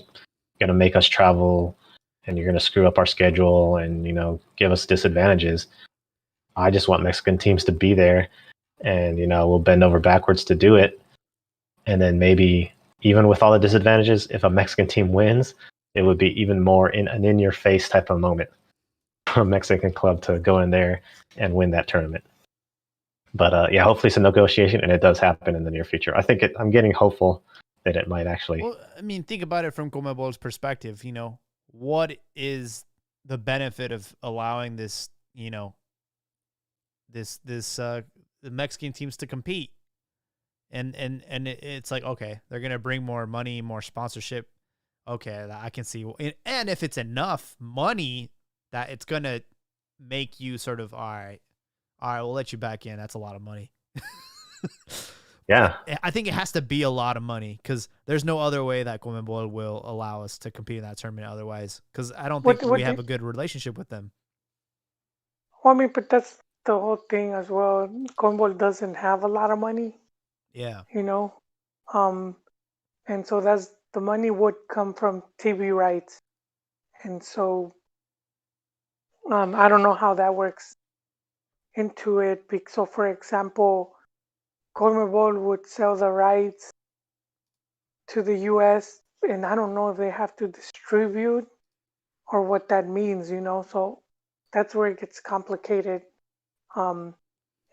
going to make us travel and you're going to screw up our schedule and give us disadvantages. I just want Mexican teams to be there, and we'll bend over backwards to do it. And then maybe even with all the disadvantages, if a Mexican team wins, it would be even more an in your face type of moment for a Mexican club to go in there and win that tournament. But yeah, hopefully it's a negotiation, and it does happen in the near future. I'm getting hopeful that it might actually. Well, I mean, think about it from CONMEBOL's perspective. What is the benefit of allowing this, the Mexican teams to compete? And it's like, okay, they're gonna bring more money, more sponsorship. Okay, I can see. And if it's enough money that it's gonna make you sort of, all right, we'll let you back in. That's a lot of money. Yeah. But I think it has to be a lot of money because there's no other way that CONMEBOL will allow us to compete in that tournament otherwise. Because I don't think we have a good relationship with them. Well, I mean, but that's the whole thing as well. CONMEBOL doesn't have a lot of money. Yeah. And so the money would come from TV rights. And so I don't know how that works into it. So, for example, CONMEBOL would sell the rights to the U.S., and I don't know if they have to distribute or what that means, So that's where it gets complicated. And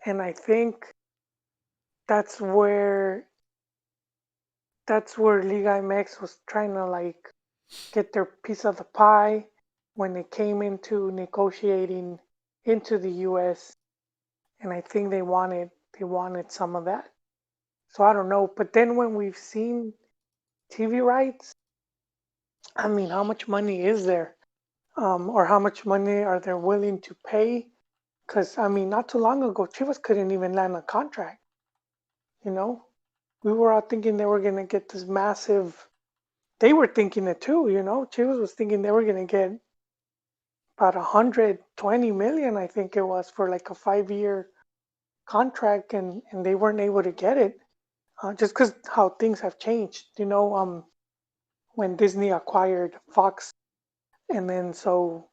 I think that's where Liga MX was trying to like get their piece of the pie when it came into negotiating into the US, and I think they wanted some of that. So I don't know, but then when we've seen TV rights, I mean, how much money is there? Or how much money are they willing to pay? Because I mean, not too long ago, Chivas couldn't even land a contract. We were all thinking they were gonna get this massive. They were thinking it too. Chivas was thinking they were gonna get about 120 million, I think it was, for like a 5-year contract, and they weren't able to get it, just because how things have changed. When Disney acquired Fox, and then so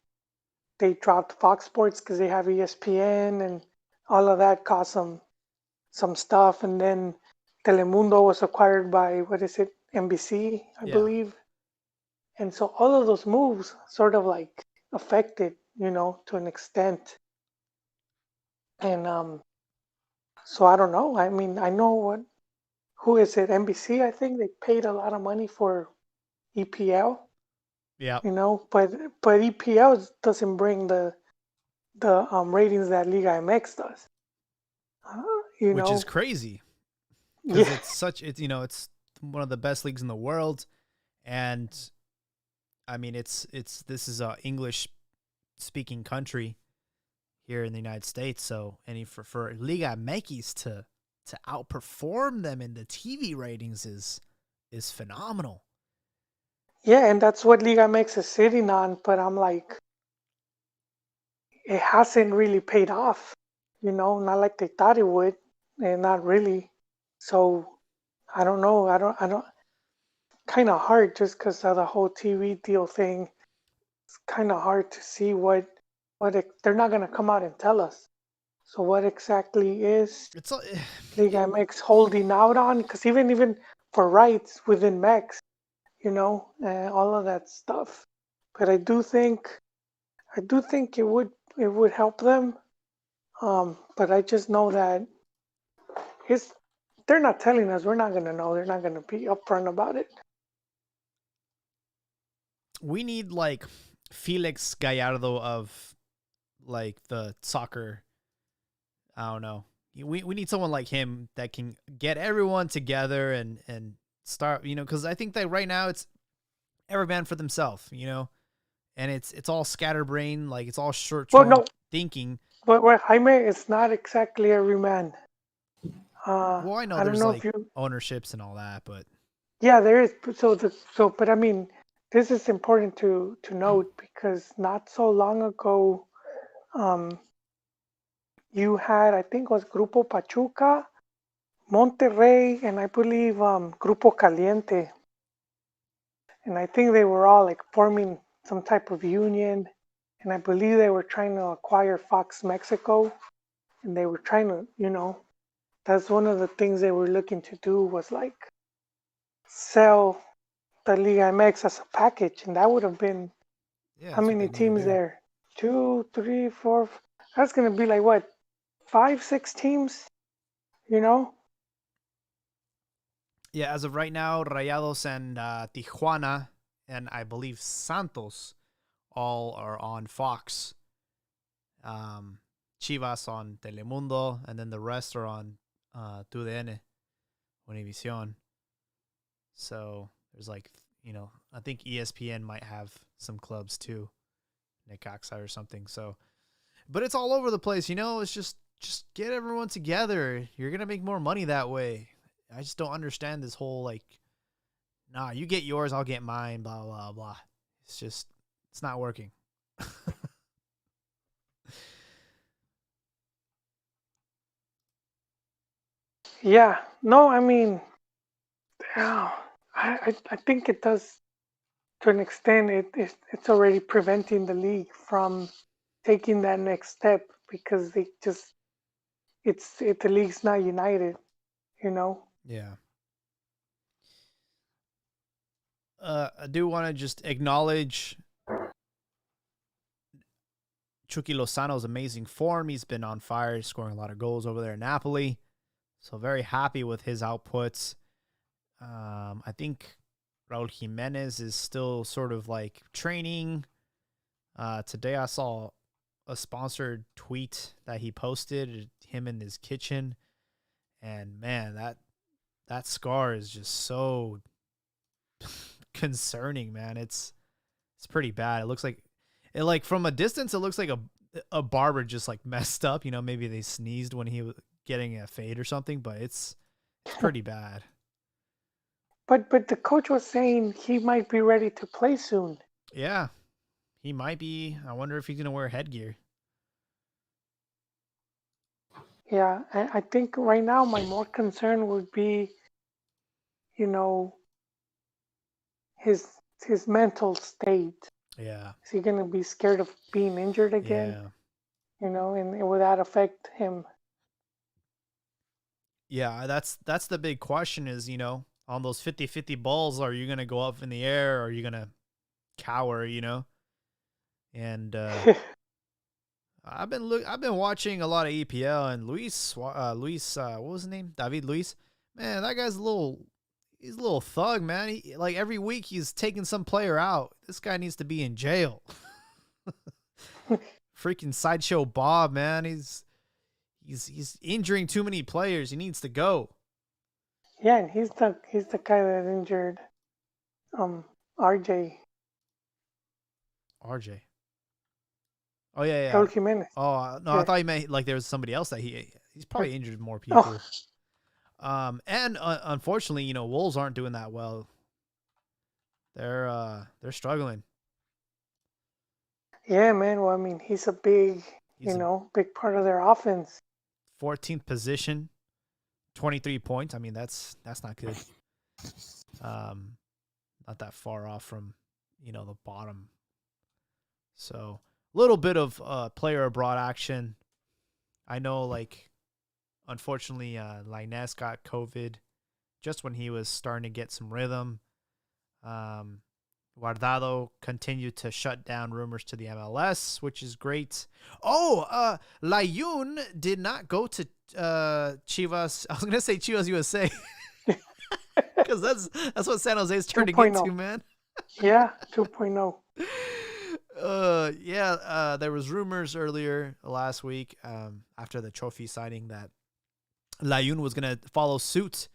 they dropped Fox Sports because they have ESPN, and all of that caused some stuff, and then Telemundo was acquired by, what is it, NBC, I believe. And so all of those moves sort of like affected, to an extent. And so I don't know. I mean, I know who is it? NBC, I think they paid a lot of money for EPL. Yeah. But EPL doesn't bring the ratings that Liga MX does. Which is crazy. Because it's one of the best leagues in the world, and I mean this is a English speaking country here in the United States, so for Liga MX to outperform them in the TV ratings is phenomenal. Yeah, and that's what Liga MX is sitting on, but I'm like, it hasn't really paid off, not like they thought it would, and not really. So I don't know. I don't. Kind of hard just because of the whole TV deal thing. It's kind of hard to see what they're not gonna come out and tell us. So what exactly is Liga MX holding out on? Because even for rights within Mex, all of that stuff. But I do think it would help them. But I just know that they're not telling us. We're not gonna know. They're not gonna be upfront about it. We need like Felix Gallardo of like the soccer. I don't know. We need someone like him that can get everyone together and start, because I think that right now it's every man for themselves, and it's all scatterbrain, like it's all Well, short-term no, thinking. but Jaime is not exactly every man. Well, I know I don't there's know like if you. ownerships and all that, but Yeah, there is. But I mean, this is important to note because not so long ago, um, you had, I think it was Grupo Pachuca, Monterrey, and I believe Grupo Caliente, and I think they were all like forming some type of union, and I believe they were trying to acquire Fox Mexico, and they were trying to, that's one of the things they were looking to do was like sell the Liga MX as a package, and that would have been yeah, how that's what many they need to teams do. there? Two, three, four. That's gonna be like what, 5, 6 teams? You know? Yeah, as of right now, Rayados and Tijuana, and I believe Santos, all are on Fox. Chivas on Telemundo, and then the rest are on TUDN, Univision. So there's like, I think ESPN might have some clubs too, Necaxa or something. So, but it's all over the place. It's just get everyone together. You're gonna make more money that way. I just don't understand this whole like, nah, you get yours, I'll get mine, blah blah blah. It's not working. Yeah. No, I mean, yeah, I think it does to an extent. It's already preventing the league from taking that next step because the league's not united. You know? Yeah. I do want to just acknowledge Chucky Lozano's amazing form. He's been on fire, scoring a lot of goals over there in Napoli. So very happy with his outputs. I think Raul Jimenez is still sort of like training. Today I saw a sponsored tweet that he posted, him in his kitchen. And man, that scar is just so concerning, man. It's pretty bad. It looks like from a distance, it looks like a barber just like messed up. Maybe they sneezed when he was getting a fade or something, but it's pretty bad. But the coach was saying he might be ready to play soon. Yeah, he might be. I wonder if he's gonna wear headgear. Yeah, I think right now my more concern would be, you know, his his mental state. Yeah, Is he gonna be scared of being injured again? yeah, And will that affect him? yeah. That's the big question is, on those 50-50 balls, are you gonna go up in the air or are you gonna cower? And I've been watching a lot of EPL and Luis, what was his name? David Luis. Man, that guy's he's a little thug, man. He, like every week he's taking some player out. This guy needs to be in jail. Freaking sideshow Bob, man. He's injuring too many players. He needs to go. Yeah, and he's the guy that injured RJ. RJ. Oh yeah, Raul yeah. Jimenez. Oh no, Yeah. I thought you meant like there was somebody else that he's probably injured more Oh, people. And unfortunately, Wolves aren't doing that well. They're struggling. yeah, man. Well, I mean, he's a big, He's a big part of their offense. 14th position, 23 points. I mean, that's not good. Not that far off from, the bottom. So a little bit of player abroad action. I know, like, unfortunately, Lainez got COVID just when he was starting to get some rhythm. Guardado continued to shut down rumors to the MLS, which is great. Oh, Layun did not go to Chivas. I was gonna say Chivas USA because that's what San Jose's turned 2.0. into, man. Yeah, 2.0. There was rumors earlier last week after the trophy signing that Layun was going to follow suit.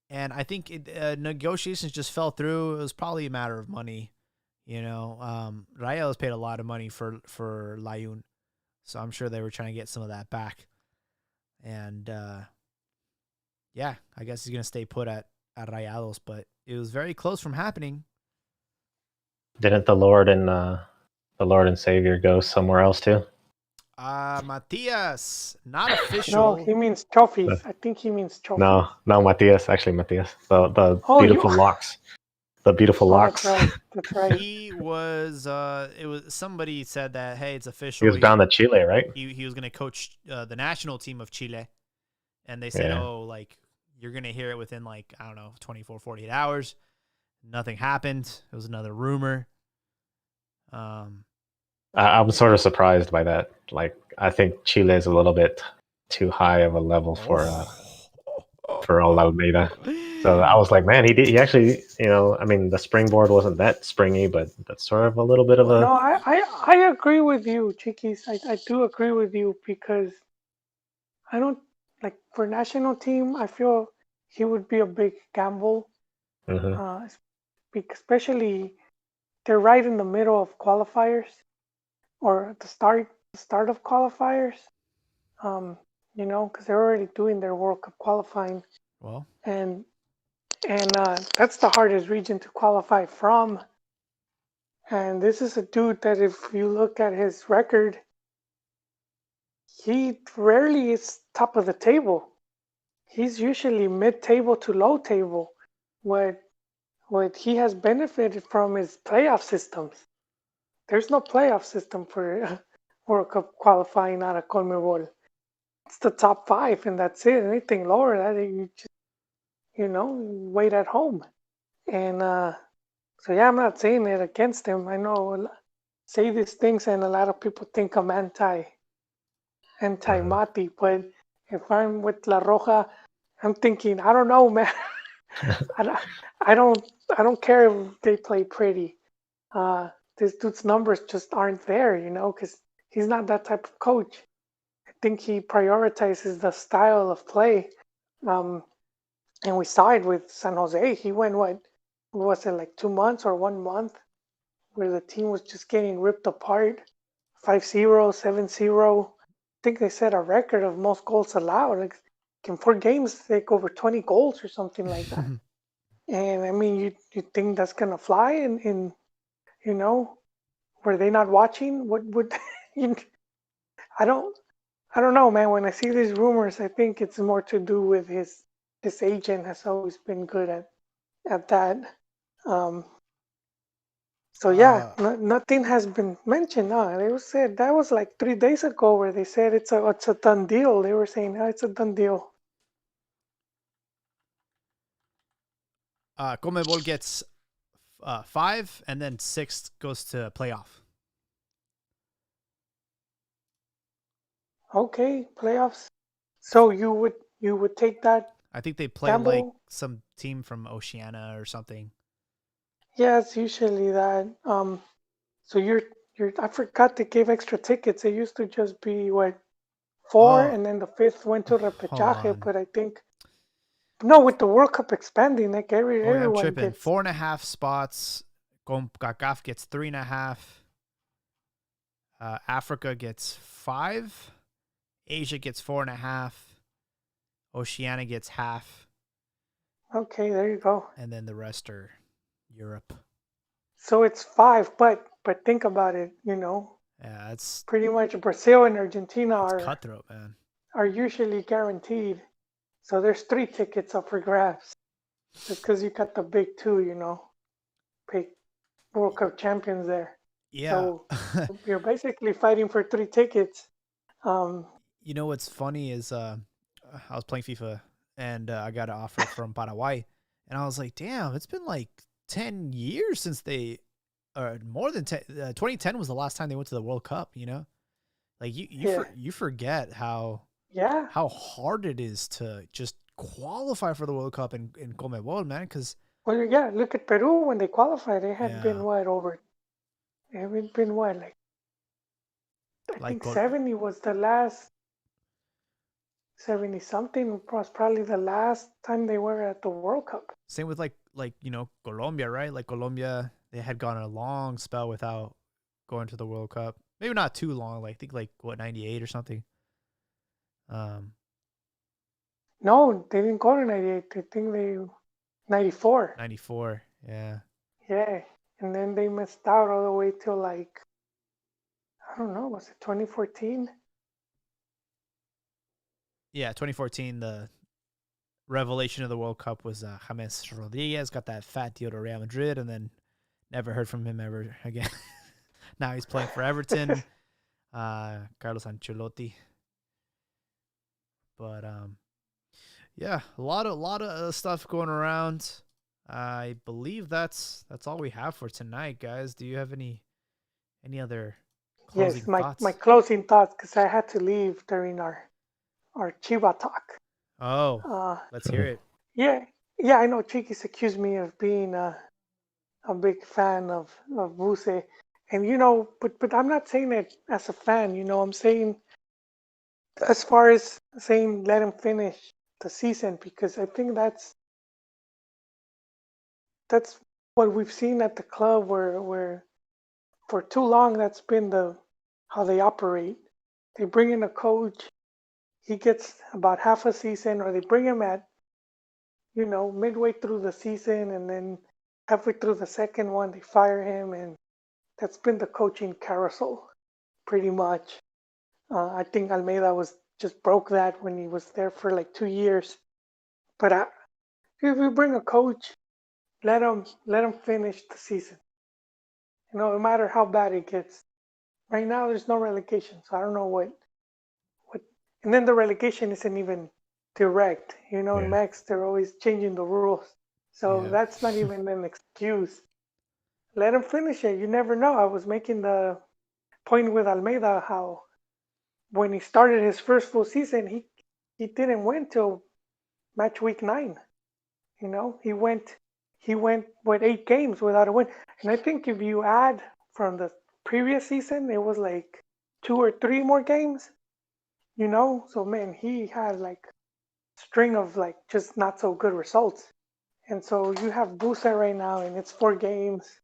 And I think negotiations just fell through. It was probably a matter of money. Rayados paid a lot of money for Layun. So I'm sure they were trying to get some of that back. And, I guess he's going to stay put at Rayados. But it was very close from happening. Didn't the Lord and Savior go somewhere else too? Matias, not official. No, he means trophies. I think he means trophies. No, Matias. Actually, Matias. The beautiful locks. The beautiful locks. That's right. He was. It was somebody said that. Hey, it's official. He was bound to Chile, right? He was going to coach the national team of Chile, and they said, you're going to hear it within 24, 48 hours. Nothing happened. It was another rumor. I'm sort of surprised by that. I think Chile is a little bit too high of a level for Almeyda. So I was like, man, he actually, the springboard wasn't that springy, but that's sort of a little bit of a. No, I agree with you, Chiquis. I do agree with you because I don't for national team. I feel he would be a big gamble, especially they're right in the middle of qualifiers or the start of qualifiers. Because they're already doing their World Cup qualifying. Well, and that's the hardest region to qualify from. And this is a dude that, if you look at his record, he rarely is top of the table. He's usually mid-table to low table. What he has benefited from is playoff systems. There's no playoff system for World Cup qualifying out of CONMEBOL. It's the top 5, and that's it. Anything lower than that, you just, wait at home. And I'm not saying it against him. I know say these things, and a lot of people think I'm anti-Mati, but if I'm with La Roja, I'm thinking, I don't know, man. I don't care if they play pretty. This dude's numbers just aren't there, because he's not that type of coach. I think he prioritizes the style of play. And we saw it with San Jose. He went, what was it, 2 months or 1 month, where the team was just getting ripped apart, 5-0, 7-0. I think they set a record of most goals allowed. In 4 games, they go over 20 goals or something like that. And I mean, you think that's gonna fly? In were they not watching? What would I don't know, man. When I see these rumors, I think it's more to do with his agent has always been good at that. Nothing has been mentioned. They said that was 3 days ago where they said it's a done deal. They were saying it's a done deal. CONMEBOL gets 5, and then 6 goes to playoff. Okay, playoffs. So you would take that? I think they play some team from Oceania or something. Yeah, it's usually that. So I forgot they gave extra tickets. It used to just be 4, and then the 5th went to repechaje. But I think with the World Cup expanding, everyone I'm tripping. gets 4.5 spots. CONCACAF gets 3.5. Africa gets 5. Asia gets 4.5. Oceania gets half. Okay, there you go. And then the rest are Europe. So it's 5, but think about it, Yeah, it's pretty much Brazil and Argentina are cutthroat, man. Are usually guaranteed. So there's 3 tickets up for grabs. Just because you got the big 2, big World Cup champions there. Yeah. So you're basically fighting for 3 tickets. What's funny is I was playing FIFA and I got an offer from Paraguay, and I was like, damn, it's been 10 years since they, or more than 10. 2010 was the last time they went to the World Cup. You forget how hard it is to just qualify for the World Cup in CONMEBOL, man. Because look at Peru when they qualified. They had been over It's been what, like I Like think 70 was the last 70 something was probably the last time they were at the World Cup. same with Colombia, right? Like Colombia, they had gone a long spell without going to the World Cup. Maybe not too long. Like I think 98 or something. No, they didn't go to 98. I think they 94. 94. Yeah. Yeah, and then they missed out all the way till like I don't know, was it 2014? Yeah, 2014, the revelation of the World Cup was James Rodriguez, got that fat deal to Real Madrid, and then never heard from him ever again. Now he's playing for Everton, Carlos Ancelotti. But yeah, a lot of stuff going around. I believe that's all we have for tonight, guys. Do you have any other closing Yes, my thoughts? closing thoughts because I had to leave during our Chiva talk. Let's hear it. Yeah, yeah, I know Chiquis accused me of being a big fan of Buse, and but I'm not saying it as a fan. I'm saying as far as saying let him finish the season because I think that's what we've seen at the club where for too long that's been how they operate. They bring in a coach, he gets about half a season, or they bring him at midway through the season, and then halfway through the second one they fire him, and that's been the coaching carousel pretty much. I think Almeida was just broke that when he was there for like 2 years. But if we bring a coach, let him finish the season. No matter how bad it gets. Right now, there's no relegation, so I don't know what. And then the relegation isn't even direct. In Yeah. Mex, they're always changing the rules, so Yeah. that's not even an excuse. Let him finish it. You never know. I was making the point with Almeida how when he started his first full season, he didn't win till match week 9. He went with 8 games without a win. And I think if you add from the previous season, it was like 2 or 3 more games. So man, he had like string of like just not so good results. And so you have Busa right now, and it's 4 games,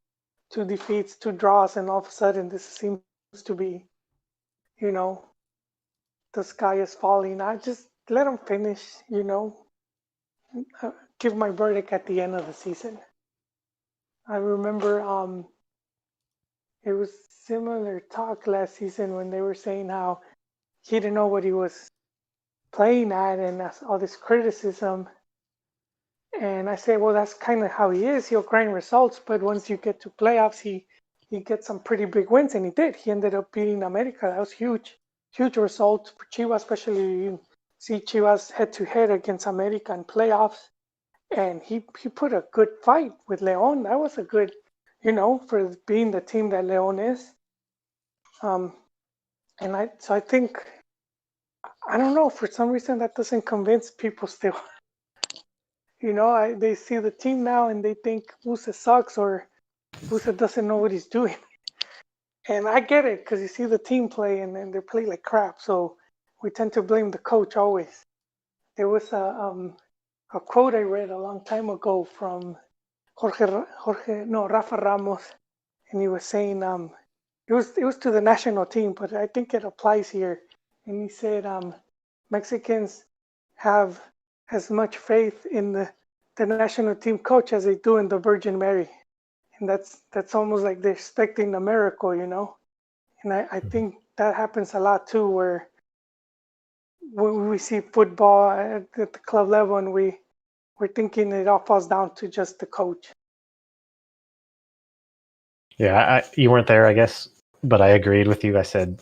2 defeats, 2 draws, and all of a sudden this seems to be, you know, the sky is falling. I just let him finish. Give my verdict at the end of the season. I remember it was similar talk last season when they were saying how he didn't know what he was playing at and that's all this criticism. And I said, well, that's kind of how he is. He'll grind results, but once you get to playoffs, he gets some pretty big wins, and he did. He ended up beating America. That was huge, huge result for Chivas, especially you see Chivas head to head against America in playoffs. And he put a good fight with Leon. That was a good, for being the team that Leon is. And I think I don't know, for some reason that doesn't convince people still. They see the team now and they think Musa sucks or Musa doesn't know what he's doing. And I get it because you see the team play and then they play like crap. So we tend to blame the coach always. There was a quote I read a long time ago from Rafa Ramos, and he was saying it was to the national team, but I think it applies here. And he said Mexicans have as much faith in the national team coach as they do in the Virgin Mary, and that's almost like they're expecting a miracle. And I think that happens a lot too, where when we see football at the club level and we're thinking it all falls down to just the coach. Yeah, you weren't there, I guess, but I agreed with you. I said,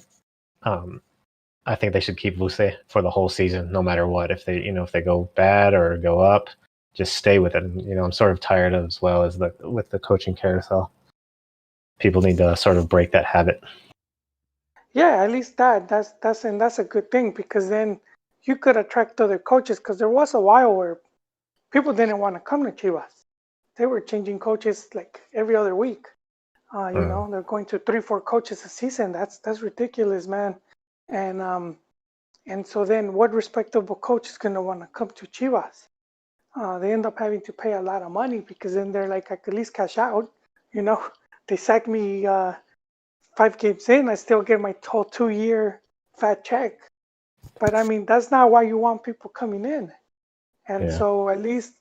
I think they should keep Luce for the whole season, no matter what. If they go bad or go up, just stay with it. I'm sort of tired of as well as with the coaching carousel. People need to sort of break that habit. Yeah, at least that's a good thing because then you could attract other coaches because there was a while where people didn't want to come to Chivas. They were changing coaches like every other week. They're going to 3-4 coaches a season. That's ridiculous, man. And so then what respectable coach is going to want to come to Chivas? They end up having to pay a lot of money because then they're like, I could at least cash out. They sack me 5 games in, I still get my whole 2-year fat check. But I mean, that's not why you want people coming in. And so at least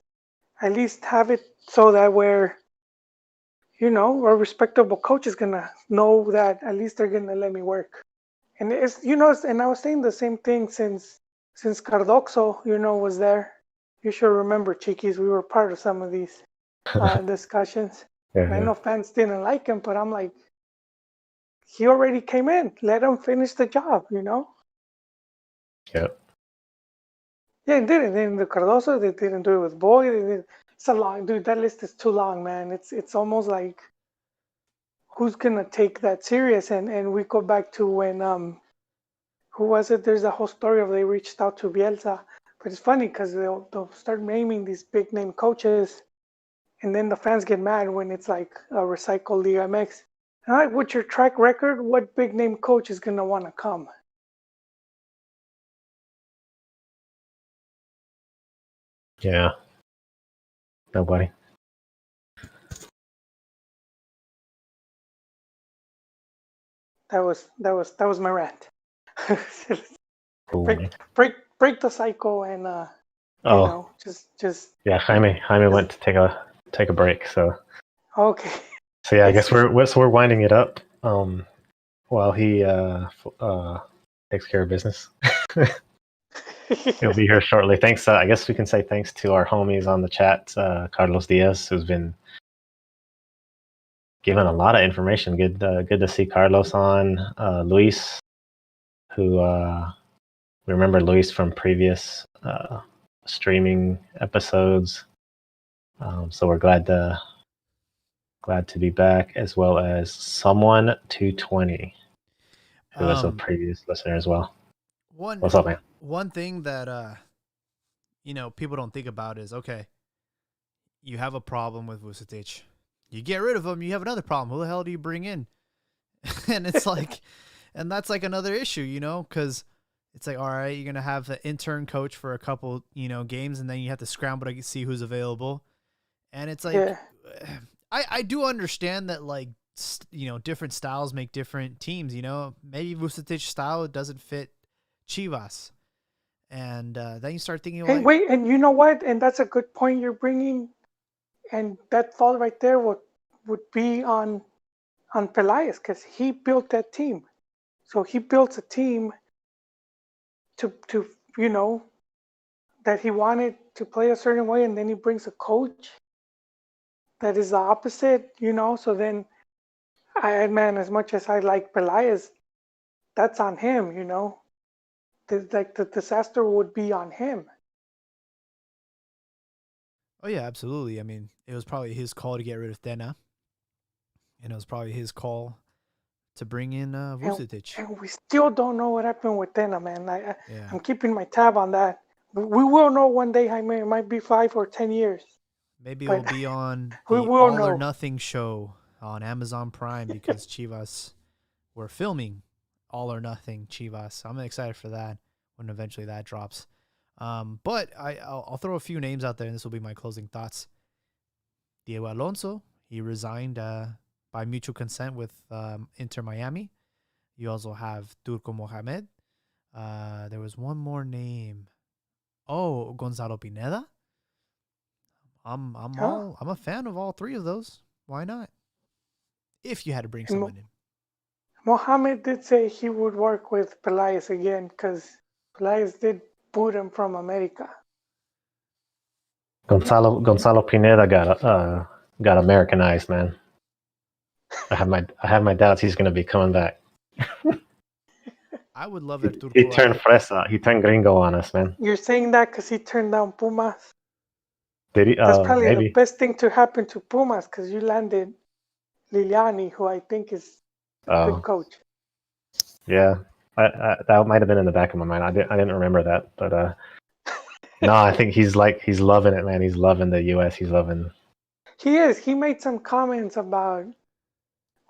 have it so that where, a respectable coach is gonna know that at least they're gonna let me work. And and I was saying the same thing since Cardoxo, was there. You should remember, Chiquis, we were part of some of these discussions. And I know fans didn't like him, but I'm like, he already came in. Let him finish the job, Yep. Yeah, they did it in the Cardoso. They didn't do it with Boy. It's a long, dude. That list is too long, man. It's almost like who's gonna take that serious? And we go back to when who was it? There's a whole story of they reached out to Bielsa, but it's funny because they'll start naming these big name coaches, and then the fans get mad when it's like a recycled Liga MX. All right, with your track record, what big name coach is gonna want to come? Yeah. Nobody. That was my rant. Cool, break the cycle and just yeah. Jaime went to take a break, so okay. So yeah, I guess we're winding it up. While he takes care of business. He'll be here shortly. Thanks. I guess we can say thanks to our homies on the chat, Carlos Diaz, who's been given a lot of information. Good to see Carlos on. Luis, who we remember Luis from previous streaming episodes. So we're glad to be back, as well as someone 220, who is a previous listener as well. What's up, man? One thing that people don't think about is, okay, you have a problem with Vucetich. You get rid of him, you have another problem. Who the hell do you bring in? And it's like, and that's like another issue, because it's like, all right, you're going to have the intern coach for a couple, games, and then you have to scramble to see who's available. And it's like, I do understand that, like, different styles make different teams, maybe Vucetich's style doesn't fit Chivas. And then you start thinking, hey, wait, and you know what? And that's a good point you're bringing. And that fault right there would be on Pelaez, because he built that team. So he built a team to that he wanted to play a certain way, and then he brings a coach that is the opposite, So then, as much as I like Pelaez, that's on him, The disaster would be on him. Oh, yeah, absolutely. I mean, it was probably his call to get rid of Tena. And it was probably his call to bring in Vucetich. And we still don't know what happened with Tena, man. I'm keeping my tab on that. We will know one day, Jaime. It might be 5 or 10 years. Maybe it'll be on the All or Nothing show on Amazon Prime, because Chivas were filming All or Nothing Chivas. I'm excited for that when eventually that drops. But I'll throw a few names out there, and this will be my closing thoughts. Diego Alonso, he resigned by mutual consent with Inter Miami. You also have Turco Mohamed. There was one more name. Oh, Gonzalo Pineda. I'm a fan of all three of those. Why not? If you had to bring someone in. Mohamed did say he would work with Pelaez again, because Pelaez did boot him from America. Gonzalo Pineda got Americanized, man. I have my doubts he's going to be coming back. I would love it. He turned fresa. He turned gringo on us, man. You're saying that because he turned down Pumas? Did he? That's probably maybe. the best thing to happen to Pumas, because you landed Liliani, who I think is a good coach. Yeah, that might have been in the back of my mind. I didn't remember that, but no, I think he's loving it, man. He's loving the U.S. He's loving. He is. He made some comments about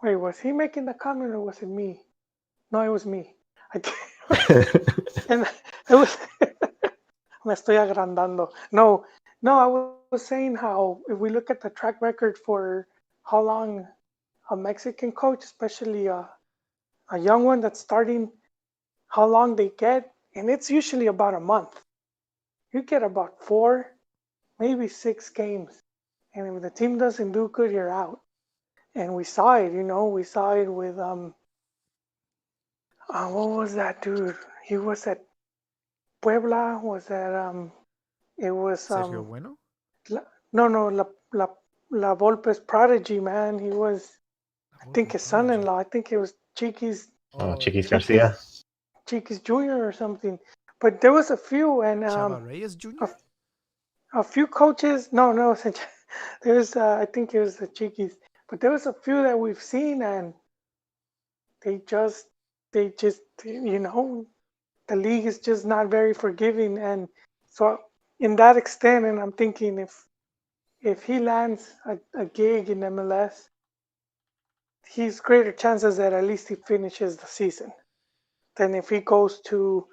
Wait, was he making the comment or was it me? No, it was me. And it was. Me estoy agrandando. No, I was saying how if we look at the track record for how long a Mexican coach, especially a young one that's starting, how long they get, and it's usually about a month. You get about 4, maybe 6 games, and if the team doesn't do good, you're out. And we saw it, we saw it with what was that dude? He was at Puebla. Was that It was Sergio Bueno? no, La Volpe's prodigy, man. He was, I think, his son-in-law. I think it was Chiquis Chiquis Garcia. Chiquis Jr. or something. But there was a few, and Chava Reyes Jr.? a few coaches. No, there's I think it was the Chiquis, but there was a few that we've seen, and they just, the league is just not very forgiving, and so in that extent, and I'm thinking if he lands a gig in MLS, he's greater chances that at least he finishes the season than if he goes to,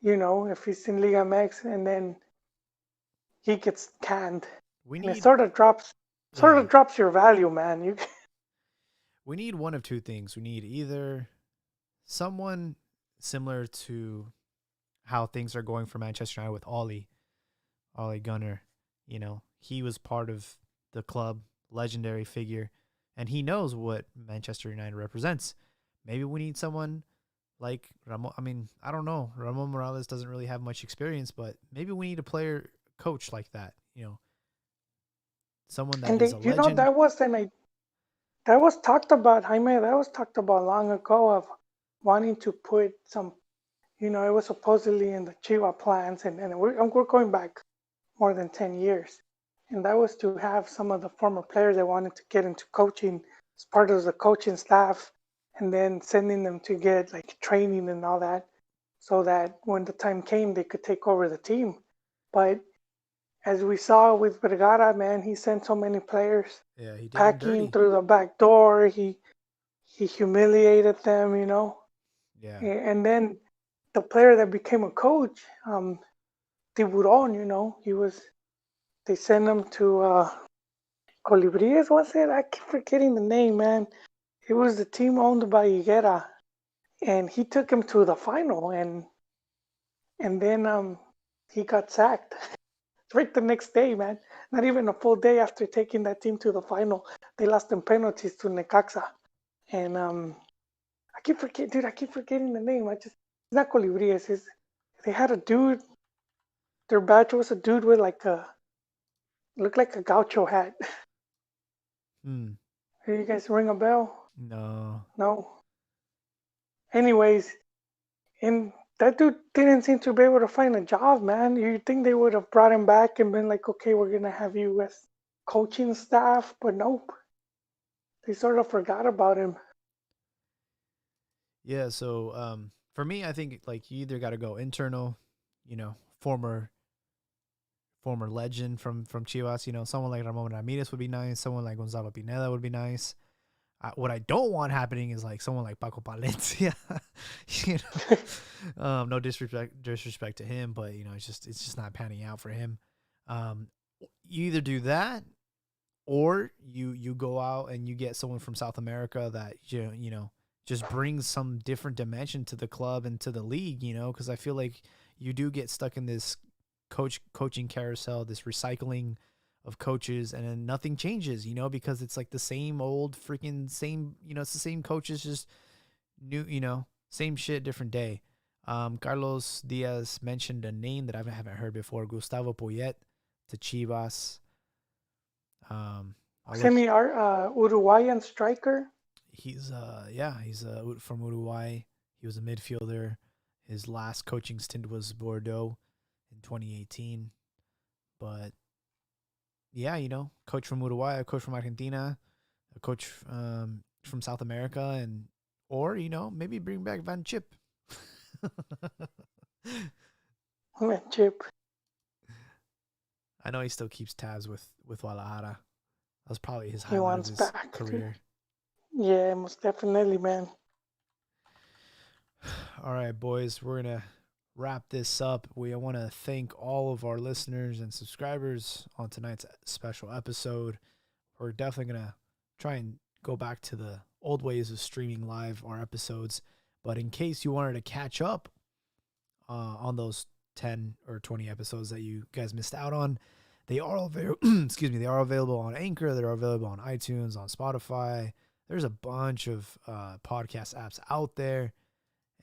if he's in Liga MX and then he gets canned. And it sort of drops your value, man. We need one of two things. We need either someone similar to how things are going for Manchester United with Ole Gunnar. He was part of the club, legendary figure, and he knows what Manchester United represents. Maybe we need someone like Ramon. I mean, I don't know. Ramon Morales doesn't really have much experience, but maybe we need a player coach like that. Someone that is a legend. That was talked about, Jaime. That was talked about long ago of wanting to put some. It was supposedly in the Chivas plans, and we're going back more than 10 years. And that was to have some of the former players that wanted to get into coaching as part of the coaching staff, and then sending them to get like training and all that, so that when the time came, they could take over the team. But as we saw with Vergara, man, he sent so many players packing through the back door. He humiliated them, Yeah. And then the player that became a coach, Tiburon, they sent him to Colibríes, was it? I keep forgetting the name, man. It was the team owned by Higuera, and he took him to the final, and then he got sacked right the next day, man. Not even a full day after taking that team to the final, they lost in penalties to Necaxa, and I keep forgetting the name. It's not Colibríes. They had a dude. Their badge was a dude with looked like a gaucho hat. Hmm. Do you guys ring a bell? No. Anyways, and that dude didn't seem to be able to find a job, man. You'd think they would have brought him back and been like, okay, we're going to have you as coaching staff, but nope. They sort of forgot about him. Yeah, so for me, I think like you either got to go internal, former legend from Chivas, someone like Ramon Ramirez would be nice, someone like Gonzalo Pineda would be nice. What I don't want happening is like someone like Paco Palencia. No disrespect to him, but it's just not panning out for him. You either do that, or you go out and you get someone from South America that just brings some different dimension to the club and to the league. Because I feel like you do get stuck in this coaching carousel, this recycling of coaches, and then nothing changes, because it's like the same old freaking same, it's the same coaches, just new, same shit, different day. Carlos Diaz mentioned a name that I haven't heard before, Gustavo Poyet to Chivas. Our Uruguayan striker. He's from Uruguay. He was a midfielder. His last coaching stint was Bordeaux in 2018. But yeah, coach from Uruguay, a coach from Argentina, a coach from South America, or maybe bring back Van Chip. Van Chip. I know he still keeps tabs with Guadalajara. That was probably his highlight of his career. Yeah, most definitely, man. All right, boys, we're going to wrap this up. We want to thank all of our listeners and subscribers on tonight's special episode. We're definitely going to try and go back to the old ways of streaming live our episodes. But in case you wanted to catch up on those 10 or 20 episodes that you guys missed out on, they are excuse me, they are available on Anchor, they're available on iTunes, on Spotify. There's a bunch of podcast apps out there,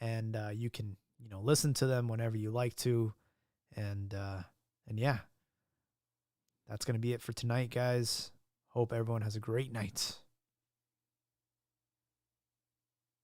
and you can, listen to them whenever you like to. And yeah, that's going to be it for tonight, guys. Hope everyone has a great night.